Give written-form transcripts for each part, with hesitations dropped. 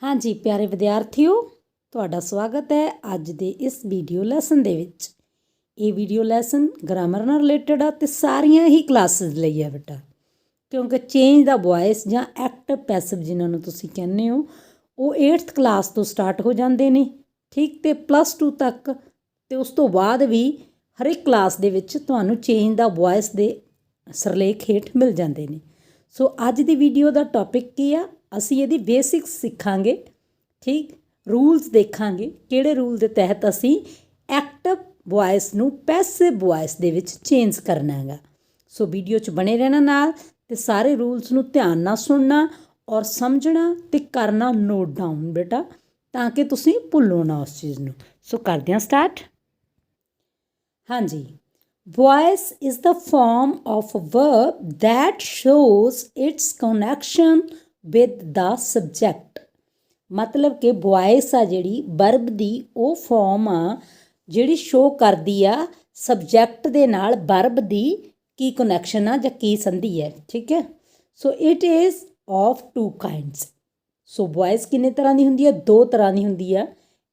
हाँ जी प्यारे विद्यार्थियों, ਤੁਹਾਡਾ ਸਵਾਗਤ ਹੈ ਅੱਜ ਦੇ ਇਸ ਵੀਡੀਓ ਲੈਸਨ ਦੇ ਵਿੱਚ। ਇਹ ਵੀਡੀਓ ਲੈਸਨ ਗ੍ਰਾਮਰ ਨਾਲ ਰਿਲੇਟਡ ਆ ਤੇ ਸਾਰੀਆਂ ਹੀ ਕਲਾਸਿਸ ਲਈ ਹੈ ਬੇਟਾ, ਕਿਉਂਕਿ ਚੇਂਜ ਦਾ ਵੌਇਸ ਜਾਂ ਐਕਟਿਵ ਪੈਸਿਵ ਜਿਨ੍ਹਾਂ ਨੂੰ ਤੁਸੀਂ ਕਹਿੰਦੇ ਹੋ ਉਹ 8th ਕਲਾਸ ਤੋਂ ਸਟਾਰਟ ਹੋ ਜਾਂਦੇ ਨੇ, ਠੀਕ, ਤੇ +2 ਤੱਕ, ਤੇ ਉਸ ਤੋਂ ਬਾਅਦ ਵੀ ਹਰ ਇੱਕ ਕਲਾਸ ਦੇ ਵਿੱਚ ਤੁਹਾਨੂੰ ਚੇਂਜ ਦਾ ਵੌਇਸ ਦੇ ਸਿਰਲੇਖ ਹੇਠ ਮਿਲ ਜਾਂਦੇ ਨੇ। ਸੋ ਅੱਜ ਦੀ ਵੀਡੀਓ ਦਾ ਟੌਪਿਕ ਕੀ ਆ, ਅਸੀਂ ਇਹਦੀ ਬੇਸਿਕਸ ਸਿੱਖਾਂਗੇ, ਠੀਕ, रूल्स देखांगे किहड़े रूल के तहत असी एक्टिव वॉइस नूं passive voice they which change करना हैगा। सो वीडियो च बने रहना नाल ते सारे रूल्स नूं ध्यान नाल सुनना और समझना ते करना नोट डाउन बेटा, ताकि तुसीं भुल्लो ना उस चीज़ नूं। सो करदे हां स्टार्ट। हाँ जी, voice is the form of a verb that shows its connection with the subject. मतलब कि वॉइस आ जिहड़ी वर्ब दी वो फॉर्म आ जिहड़ी शो करदी आ सबजैक्ट दे नाल वर्ब दी की कनैक्शन आ जां की संधि है, ठीक है। So it is of 2 kinds. So voice किन्ने तरह की हुंदी है? 2 तरह की हुंदी है,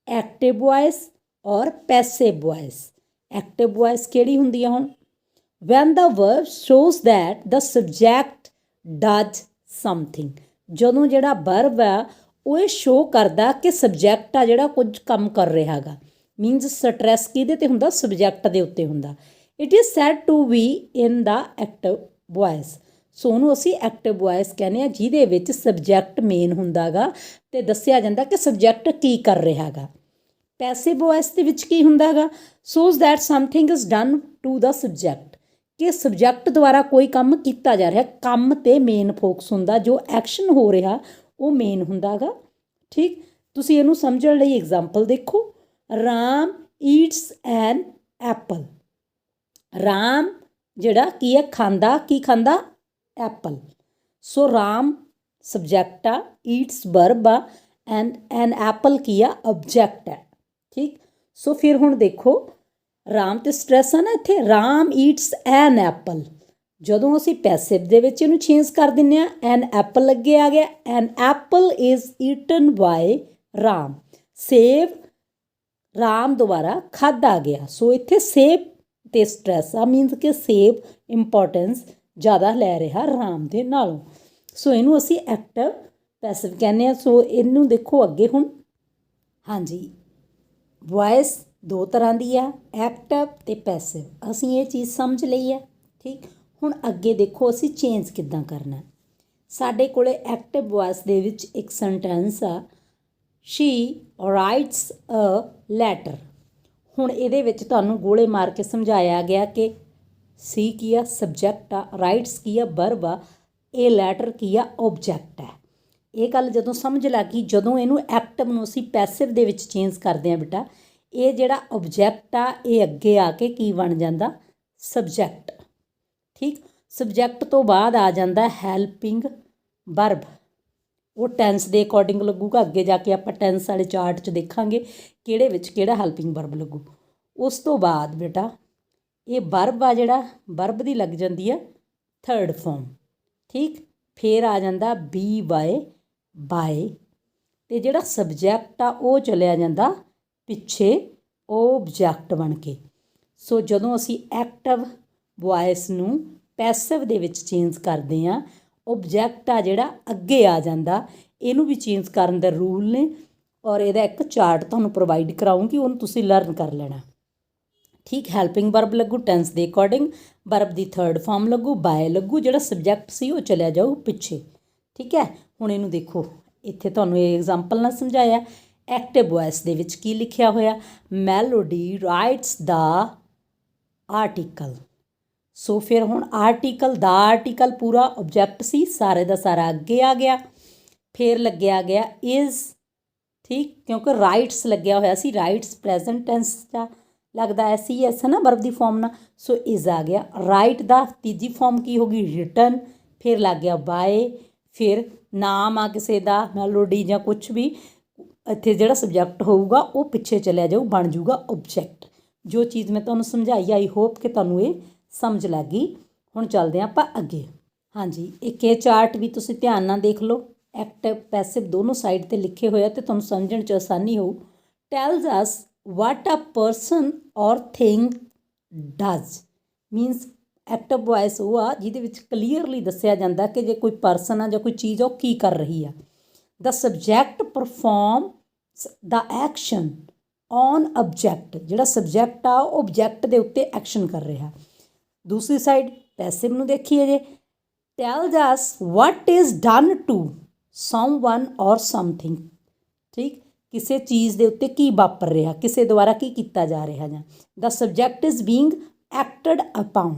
एक्टिव वॉइस और पैसिव वॉइस। एक्टिव वॉइस किहड़ी हुंदी है? हुण when the verb shows that the subject does something, जदों जिहड़ा वर्ब आ वो ये शो करदा कि सबजैक्ट आ जिहड़ा कुछ काम कर रहा हैगा। मीनस स्ट्रैस किहदे ते हुंदा? सबजैक्ट दे उत्ते हुंदा। It is said to be in the active voice. So उहनूं असीं एक्टिव वॉइस कहने आ जिहदे विच सबजैक्ट मेन हुंदा गा ते दस्सिया जांदा कि सबजैक्ट की कर रहा हैगा। पैसिव वॉइस दे विच की हुंदा गा? Shows that something is done to the subject, कि सबजैक्ट द्वारा कोई काम किया जा रहा, काम ते मेन फोकस हुंदा, जो एक्शन हो रहा वो मेन हुंदा गा, ठीक। तुसीं इहनूं समझण लई एग्जाम्पल देखो, Ram eats an apple. Ram जिहड़ा की है खांदा, की खांदा? एप्पल। सो राम सबजैक्ट आ, ईट्स वर्ब आ एंड एन एप्पल की आ? ऑब्जैक्ट है, ठीक। सो फिर हुण देखो, राम ते स्ट्रैस आ ना इत्थे, राम ईट्स एन एप्पल। ਜਦੋਂ ਅਸੀਂ ਪੈਸਿਵ ਦੇ ਵਿੱਚ ਇਹਨੂੰ ਚੇਂਜ ਕਰ ਦਿੰਦੇ ਹਾਂ, ਐਨ ਐਪਲ ਅੱਗੇ ਆ ਗਿਆ, an apple is eaten by Ram. ਸੇਬ ਰਾਮ ਦੁਆਰਾ ਖਾਧਾ ਗਿਆ। ਸੋ ਇੱਥੇ ਸੇਬ ਤੇ ਸਟ੍ਰੈਸ ਆ, ਮੀਨਸ ਕਿ ਸੇਬ ਇੰਪੋਰਟੈਂਸ ਜ਼ਿਆਦਾ ਲੈ ਰਿਹਾ ਰਾਮ ਦੇ ਨਾਲੋਂ। ਸੋ ਇਹਨੂੰ ਅਸੀਂ ਐਕਟਿਵ ਪੈਸਿਵ ਕਹਿੰਦੇ ਹਾਂ। ਸੋ ਇਹਨੂੰ ਦੇਖੋ ਅੱਗੇ ਹੁਣ। ਹਾਂਜੀ, ਵੌਇਸ 2 ਤਰ੍ਹਾਂ ਦੀ ਆ, ਐਕਟਿਵ ਤੇ ਪੈਸਿਵ। ਅਸੀਂ ਇਹ ਚੀਜ਼ ਸਮਝ ਲਈ ਹੈ, ਠੀਕ। ਹੁਣ ਅੱਗੇ ਦੇਖੋ ਅਸੀਂ ਚੇਂਜ ਕਿੱਦਾਂ ਕਰਨਾ। ਸਾਡੇ ਕੋਲੇ ਐਕਟਿਵ ਵੌਇਸ ਦੇ ਵਿੱਚ ਇੱਕ ਸੈਂਟੈਂਸ ਆ, ਸ਼ੀ ਰਾਈਟਸ ਅ ਲੈਟਰ। ਹੁਣ ਇਹਦੇ ਵਿੱਚ ਤੁਹਾਨੂੰ ਗੋਲੇ ਮਾਰ ਕੇ ਸਮਝਾਇਆ ਗਿਆ ਕਿ ਸੀ ਕੀ ਆ? ਸਬਜੈਕਟ ਆ, ਰਾਈਟਸ ਕੀ ਆ? ਵਰਬ ਆ, ਇਹ ਲੈਟਰ ਕੀ ਆ? ਓਬਜੈਕਟ ਹੈ। ਇਹ ਗੱਲ ਜਦੋਂ ਸਮਝ ਲੱਗ ਗਈ, ਜਦੋਂ ਇਹਨੂੰ ਐਕਟਿਵ ਨੂੰ ਅਸੀਂ ਪੈਸਿਵ ਦੇ ਵਿੱਚ ਚੇਂਜ ਕਰਦੇ ਹਾਂ ਬੇਟਾ, ਇਹ ਜਿਹੜਾ ਓਬਜੈਕਟ ਆ ਇਹ ਅੱਗੇ ਆ ਕੇ ਕੀ ਬਣ ਜਾਂਦਾ? ਸਬਜੈਕਟ, ਠੀਕ। ਸਬਜੈਕਟ ਤੋਂ ਬਾਅਦ ਆ ਜਾਂਦਾ ਹੈਲਪਿੰਗ ਵਰਬ। ਉਹ ਟੈਂਸ ਦੇ ਅਕੋਰਡਿੰਗ ਲੱਗੂਗਾ, ਅੱਗੇ ਜਾ ਕੇ ਆਪਾਂ ਟੈਂਸ ਵਾਲੇ ਚਾਰਟ 'ਚ ਦੇਖਾਂਗੇ ਕਿਹੜੇ ਵਿੱਚ ਕਿਹੜਾ ਹੈਲਪਿੰਗ ਵਰਬ ਲੱਗੂ। ਉਸ ਤੋਂ ਬਾਅਦ ਬੇਟਾ ਇਹ ਵਰਬ ਆ ਜਿਹੜਾ, ਵਰਬ ਦੀ ਲੱਗ ਜਾਂਦੀ ਹੈ 3rd ਫੋਰਮ, ਠੀਕ। ਫਿਰ ਆ ਜਾਂਦਾ ਬੀ ਬਾਏ, ਅਤੇ ਜਿਹੜਾ ਸਬਜੈਕਟ ਆ ਉਹ ਚਲਿਆ ਜਾਂਦਾ ਪਿੱਛੇ ਓਬਜੈਕਟ ਬਣ ਕੇ। ਸੋ ਜਦੋਂ ਅਸੀਂ ਐਕਟਿਵ ਵੌਇਸ ਨੂੰ ਪੈਸਿਵ ਦੇ ਵਿੱਚ ਚੇਂਜ ਕਰਦੇ ਹਾਂ, ਓਬਜੈਕਟ ਆ ਜਿਹੜਾ ਅੱਗੇ ਆ ਜਾਂਦਾ। ਇਹਨੂੰ ਵੀ ਚੇਂਜ ਕਰਨ ਦੇ ਰੂਲ ਨੇ ਔਰ ਇਹਦਾ ਇੱਕ ਚਾਰਟ ਤੁਹਾਨੂੰ ਪ੍ਰੋਵਾਈਡ ਕਰਾਉਂਗੀ, ਉਹਨੂੰ ਤੁਸੀਂ ਲਰਨ ਕਰ ਲੈਣਾ, ਠੀਕ। ਹੈਲਪਿੰਗ ਵਰਬ ਲੱਗੂ ਟੈਂਸ ਦੇ ਅਕੋਰਡਿੰਗ, ਵਰਬ ਦੀ 3rd ਫਾਰਮ ਲੱਗੂ, ਬਾਏ ਲੱਗੂ, ਜਿਹੜਾ ਸਬਜੈਕਟ ਸੀ ਉਹ ਚਲਿਆ ਜਾਊ ਪਿੱਛੇ, ਠੀਕ ਹੈ। ਹੁਣ ਇਹਨੂੰ ਦੇਖੋ, ਇੱਥੇ ਤੁਹਾਨੂੰ ਇਹ ਐਗਜ਼ਾਮਪਲ ਨਾਲ ਸਮਝਾਇਆ। ਐਕਟਿਵ ਵੌਇਸ ਦੇ ਵਿੱਚ ਕੀ ਲਿਖਿਆ ਹੋਇਆ? ਮੈਲੋਡੀ ਰਾਈਟਸ ਦਾ ਆਰਟੀਕਲ। ਸੋ ਫਿਰ ਹੁਣ ਆਰਟੀਕਲ ਦਾ ਆਰਟੀਕਲ ਪੂਰਾ ਓਬਜੈਕਟ ਸੀ, ਸਾਰੇ ਦਾ ਸਾਰਾ ਅੱਗੇ ਆ ਗਿਆ। ਫਿਰ ਲੱਗਿਆ ਗਿਆ ਇਜ਼, ਠੀਕ, ਕਿਉਂਕਿ ਰਾਈਟਸ ਲੱਗਿਆ ਹੋਇਆ ਸੀ, ਰਾਈਟਸ ਪ੍ਰੈਜ਼ੈਂਟ ਟੈਂਸ ਦਾ ਲੱਗਦਾ ਐ ਸੀ ਐਸ ਹੈ ਨਾ ਵਰਬ ਦੀ ਫਾਰਮ ਨਾਲ। ਸੋ ਇਜ਼ ਆ ਗਿਆ। ਰਾਈਟ ਦਾ ਤੀਜੀ ਫਾਰਮ ਕੀ ਹੋ ਗਈ? ਰਿਟਨ। ਫਿਰ ਲੱਗ ਗਿਆ ਬਾਏ, ਫਿਰ ਨਾਮ ਆ ਕਿਸੇ ਦਾ, ਮੈਲੋਡੀ ਜਾਂ ਕੁਛ ਵੀ, ਇੱਥੇ ਜਿਹੜਾ ਸਬਜੈਕਟ ਹੋਊਗਾ ਉਹ ਪਿੱਛੇ ਚਲਿਆ ਜਾਊ, ਬਣ ਜਾਊਗਾ ਓਬਜੈਕਟ। ਜੋ ਚੀਜ਼ ਮੈਂ ਤੁਹਾਨੂੰ ਸਮਝਾਈ, ਆਈ ਹੋਪ ਕਿ ਤੁਹਾਨੂੰ ਇਹ ਸਮਝ ਲੱਗ ਗਈ। ਹੁਣ ਚੱਲਦੇ ਹਾਂ ਆਪਾਂ ਅੱਗੇ। ਹਾਂਜੀ, ਇੱਕ ਇਹ ਚਾਰਟ ਵੀ ਤੁਸੀਂ ਧਿਆਨ ਨਾਲ ਦੇਖ ਲਓ, ਐਕਟਿਵ ਪੈਸਿਵ ਦੋਨੋਂ ਸਾਈਡ ਤੇ ਲਿਖੇ ਹੋਏ ਆ ਤੇ ਤੁਹਾਨੂੰ ਸਮਝਣ 'ਚ ਆਸਾਨੀ ਹੋਊ। Tells us what a person or thing does means active voice ਉਹ ਆ ਜਿਹਦੇ ਵਿੱਚ ਕਲੀਅਰਲੀ ਦੱਸਿਆ ਜਾਂਦਾ ਕਿ ਜੇ ਕੋਈ ਪਰਸਨ ਆ ਜਾਂ ਕੋਈ ਚੀਜ਼ ਆ ਉਹ ਕੀ ਕਰ ਰਹੀ ਆ। The subject perform the action on object, ਜਿਹੜਾ ਸਬਜੈਕਟ ਆ ਉਹ ਆਬਜੈਕਟ ਦੇ ਉੱਤੇ ਐਕਸ਼ਨ ਕਰ ਰਿਹਾ। ਦੂਸਰੀ ਸਾਈਡ ਪੈਸਿਵ ਨੂੰ ਦੇਖੀਏ ਜੇ, tells us what is done to someone or something, ਠੀਕ, ਕਿਸੇ ਚੀਜ਼ ਦੇ ਉੱਤੇ ਕੀ ਵਾਪਰ ਰਿਹਾ, ਕਿਸੇ ਦੁਆਰਾ ਕੀ ਕੀਤਾ ਜਾ ਰਿਹਾ ਜਾਂ the subject is being acted upon.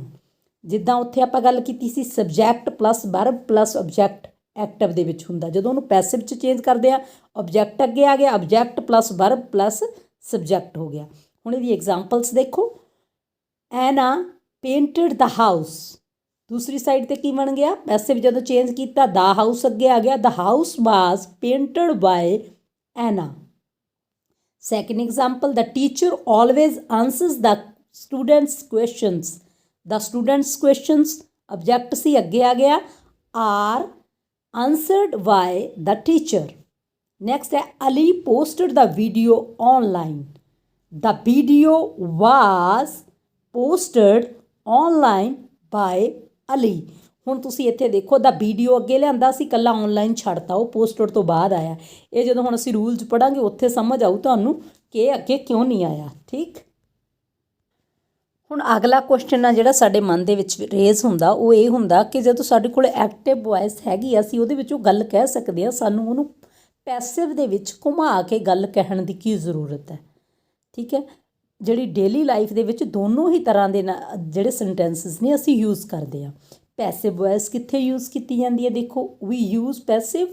ਜਿੱਦਾਂ ਉੱਥੇ ਆਪਾਂ ਗੱਲ ਕੀਤੀ ਸੀ subject plus verb plus object active ਦੇ ਵਿੱਚ ਹੁੰਦਾ, ਜਦੋਂ ਉਹਨੂੰ ਪੈਸਿਵ 'ਚ ਚੇਂਜ ਕਰਦੇ ਆ ਆਬਜੈਕਟ ਅੱਗੇ ਆ ਗਿਆ, object plus verb plus subject ਹੋ ਗਿਆ। ਹੁਣ ਇਹਦੀ ਐਗਜ਼ਾਮਪਲਸ ਦੇਖੋ, ਐਨਾ ਪੇਂਟਡ ਦਾ ਹਾਊਸ, ਦੂਸਰੀ ਸਾਈਡ ਤੇ ਕੀ ਬਣ ਗਿਆ ਪੈਸਿਵ ਜਦੋਂ ਚੇਂਜ ਕੀਤਾ ਦਾ ਹਾਊਸ ਅੱਗੇ ਆ ਗਿਆ, the house was painted by Anna. Second example, the teacher always answers the students questions, the students questions object ਸੀ ਅੱਗੇ ਆ ਗਿਆ, are answered by the teacher. Next ਹੈ Ali posted the video online, the video was posted online by Ali. ਹੁਣ ਤੁਸੀਂ ਇੱਥੇ ਦੇਖੋ ਦਾ video ਅੱਗੇ ਲਿਆਂਦਾ ਸੀ, ਇਕੱਲਾ ਔਨਲਾਈਨ ਛੱਡਤਾ, ਉਹ ਪੋਸਟਡ ਤੋਂ ਬਾਅਦ ਆਇਆ। ਇਹ ਜਦੋਂ ਹੁਣ ਅਸੀਂ ਰੂਲ 'ਚ ਪੜ੍ਹਾਂਗੇ ਉੱਥੇ ਸਮਝ ਆਊ ਤੁਹਾਨੂੰ ਕਿ ਇਹ ਅੱਗੇ ਕਿਉਂ ਨਹੀਂ ਆਇਆ, ਠੀਕ। ਹੁਣ ਅਗਲਾ ਕੁਐਸਚਨ ਆ ਜਿਹੜਾ ਸਾਡੇ ਮਨ ਦੇ ਵਿੱਚ ਰੇਜ਼ ਹੁੰਦਾ ਉਹ ਇਹ ਹੁੰਦਾ ਕਿ ਜਦੋਂ ਸਾਡੇ ਕੋਲ ਐਕਟਿਵ ਵੋਇਸ ਹੈਗੀ ਅਸੀਂ ਉਹਦੇ ਵਿੱਚ ਉਹ ਗੱਲ ਕਹਿ ਸਕਦੇ ਹਾਂ, ਸਾਨੂੰ ਉਹਨੂੰ ਪੈਸਿਵ ਦੇ ਵਿੱਚ ਘੁਮਾ ਕੇ ਗੱਲ ਕਹਿਣ ਦੀ ਕੀ ਜ਼ਰੂਰਤ ਹੈ, ਠੀਕ ਹੈ। ਜਿਹੜੀ ਡੇਲੀ ਲਾਈਫ ਦੇ ਵਿੱਚ ਦੋਨੋਂ ਹੀ ਤਰ੍ਹਾਂ ਦੇ ਜਿਹੜੇ ਸੈਂਟੈਂਸਿਸ ਨੇ ਅਸੀਂ ਯੂਜ਼ ਕਰਦੇ ਹਾਂ। ਪੈਸਿਵ ਵੋਇਸ ਕਿੱਥੇ ਯੂਜ਼ ਕੀਤੀ ਜਾਂਦੀ ਹੈ, ਦੇਖੋ we use passive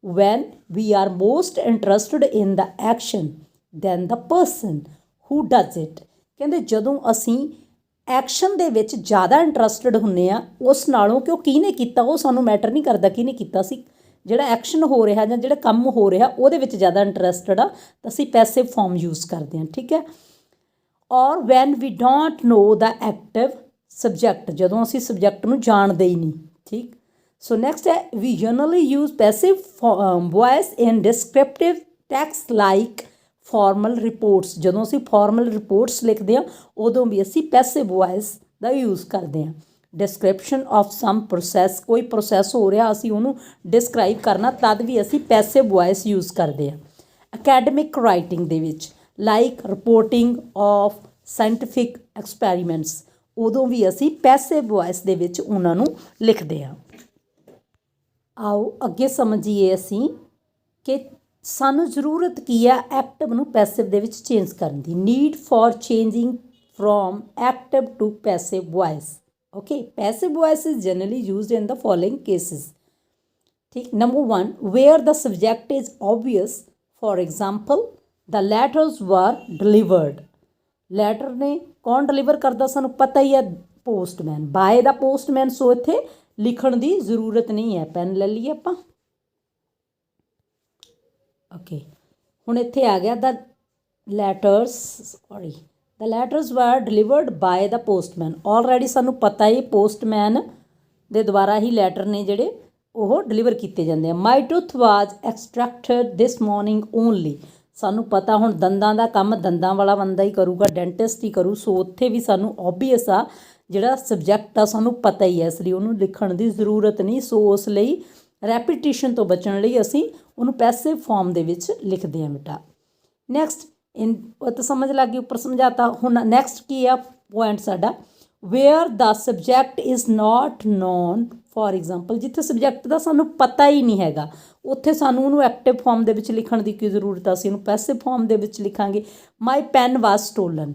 when we are most interested in the action than the person who does it. ਕਹਿੰਦੇ ਜਦੋਂ ਅਸੀਂ ਐਕਸ਼ਨ ਦੇ ਵਿੱਚ ਜ਼ਿਆਦਾ ਇੰਟਰਸਟਡ ਹੁੰਦੇ ਆ ਉਸ ਨਾਲੋਂ ਕਿ ਉਹ ਕਿਹਨੇ ਕੀਤਾ ਉਹ ਸਾਨੂੰ ਮੈਟਰ ਨਹੀਂ ਕਰਦਾ ਕਿਹਨੇ ਕੀਤਾ ਸੀ, ਜਿਹੜਾ ਐਕਸ਼ਨ ਹੋ ਰਿਹਾ ਜਾਂ ਜਿਹੜਾ ਕੰਮ ਹੋ ਰਿਹਾ ਉਹਦੇ ਵਿੱਚ ਜ਼ਿਆਦਾ ਇੰਟਰਸਟਡ ਆ ਤਾਂ ਅਸੀਂ ਪੈਸਿਵ ਫਾਰਮ ਯੂਜ਼ ਕਰਦੇ ਹਾਂ, ਠੀਕ ਹੈ। Or when we don't know the active subject, ਜਦੋਂ ਅਸੀਂ ਸਬਜੈਕਟ ਨੂੰ ਜਾਣਦੇ ਹੀ ਨਹੀਂ, ਠੀਕ। ਸੋ ਨੈਕਸਟ ਹੈ ਵੀ ਜਨਰਲੀ ਯੂਜ਼ ਪੈਸਿਵ ਵੋਇਸ ਇਨ ਡਿਸਕ੍ਰਿਪਟਿਵ ਟੈਕਸਟ ਲਾਈਕ ਫਾਰਮਲ ਰਿਪੋਰਟਸ, ਜਦੋਂ ਅਸੀਂ ਫਾਰਮਲ ਰਿਪੋਰਟਸ ਲਿਖਦੇ ਹਾਂ ਉਦੋਂ ਵੀ ਅਸੀਂ ਪੈਸਿਵ ਵੋਇਸ ਦਾ ਯੂਜ਼ ਕਰਦੇ ਹਾਂ। ਡਿਸਕ੍ਰਿਪਸ਼ਨ ਆਫ ਸਮ ਪ੍ਰੋਸੈਸ, ਕੋਈ ਪ੍ਰੋਸੈਸ ਹੋ ਰਿਹਾ ਅਸੀਂ ਉਹਨੂੰ ਡਿਸਕ੍ਰਾਈਬ ਕਰਨਾ ਤਦ ਵੀ ਅਸੀਂ ਪੈਸਿਵ ਵੋਇਸ ਯੂਜ਼ ਕਰਦੇ ਹਾਂ। ਅਕੈਡਮਿਕ ਰਾਈਟਿੰਗ ਦੇ ਵਿੱਚ like reporting of scientific experiments, ਉਦੋਂ ਵੀ ਅਸੀਂ ਪੈਸਿਵ ਵੋਇਸ ਦੇ ਵਿੱਚ ਉਹਨਾਂ ਨੂੰ ਲਿਖਦੇ ਹਾਂ। ਆਓ ਅੱਗੇ ਸਮਝੀਏ ਅਸੀਂ ਕਿ ਸਾਨੂੰ ਜ਼ਰੂਰਤ ਕੀ ਆ ਐਕਟਿਵ ਨੂੰ ਪੈਸਿਵ ਦੇ ਵਿੱਚ ਚੇਂਜ ਕਰਨ ਦੀ। Need for changing from active to passive voice. Okay, passive voice is generally used in the following cases, ਠੀਕ। Number 1, where the subject is obvious, for example the letters were delivered. Letter ਨੇ ਕੌਣ deliver ਕਰਦਾ ਸਾਨੂੰ ਪਤਾ ਹੀ ਹੈ, postman, by the postman. So ਇੱਥੇ ਲਿਖਣ ਦੀ ਜ਼ਰੂਰਤ ਨਹੀਂ ਹੈ, ਪੈਨ ਲੈ ਲਈਏ ਆਪਾਂ। ਓਕੇ, ਹੁਣ ਇੱਥੇ ਆ ਗਿਆ ਦ letters were delivered bye the postman. Already ਸਾਨੂੰ ਪਤਾ ਹੀ ਪੋਸਟਮੈਨ ਦੇ ਦੁਆਰਾ ਹੀ ਲੈਟਰ ਨੇ ਜਿਹੜੇ ਉਹ ਡਿਲੀਵਰ ਕੀਤੇ ਜਾਂਦੇ ਆ। ਮਾਈ ਟੂਥ ਵਾਜ਼ ਐਕਸਟ੍ਰੈਕਟਡ ਦਿਸ ਮੋਰਨਿੰਗ ਓਨਲੀ, ਸਾਨੂੰ ਪਤਾ ਹੁਣ ਦੰਦਾਂ ਦਾ ਕੰਮ ਦੰਦਾਂ ਵਾਲਾ ਬੰਦਾ ਹੀ ਕਰੂਗਾ, ਡੈਂਟਿਸਟ ਹੀ ਕਰੂ। ਸੋ ਉੱਥੇ ਵੀ ਸਾਨੂੰ ਓਬਵੀਅਸ ਆ ਜਿਹੜਾ ਸਬਜੈਕਟ ਆ ਸਾਨੂੰ ਪਤਾ ਹੀ ਹੈ, ਇਸ ਲਈ ਉਹਨੂੰ ਲਿਖਣ ਦੀ ਜ਼ਰੂਰਤ ਨਹੀਂ। ਸੋ ਉਸ ਲਈ ਰੈਪੀਟੀਸ਼ਨ ਤੋਂ ਬਚਣ ਲਈ ਅਸੀਂ ਉਹਨੂੰ ਪੈਸਿਵ ਫਾਰਮ ਦੇ ਵਿੱਚ ਲਿਖਦੇ ਹਾਂ ਬੇਟਾ। ਨੈਕਸਟ ਉਹ ਤਾਂ ਸਮਝ ਲੱਗ ਗਈ, ਉੱਪਰ ਸਮਝਾਤਾ। ਹੁਣ ਨੈਕਸਟ ਕੀ ਆ ਪੁਆਇੰਟ ਸਾਡਾ, where the subject is not known, for example ਜਿੱਥੇ ਸਬਜੈਕਟ ਦਾ ਸਾਨੂੰ ਪਤਾ ਹੀ ਨਹੀਂ ਹੈਗਾ ਉੱਥੇ ਸਾਨੂੰ ਉਹਨੂੰ ਐਕਟਿਵ ਫਾਰਮ ਦੇ ਵਿੱਚ ਲਿਖਣ ਦੀ ਕੀ ਜ਼ਰੂਰਤ ਆ, ਅਸੀਂ ਉਹਨੂੰ ਪੈਸਿਵ ਫਾਰਮ ਦੇ ਵਿੱਚ ਲਿਖਾਂਗੇ। ਮਾਈ ਪੈਨ ਵਾਜ਼ ਸਟੋਲਨ,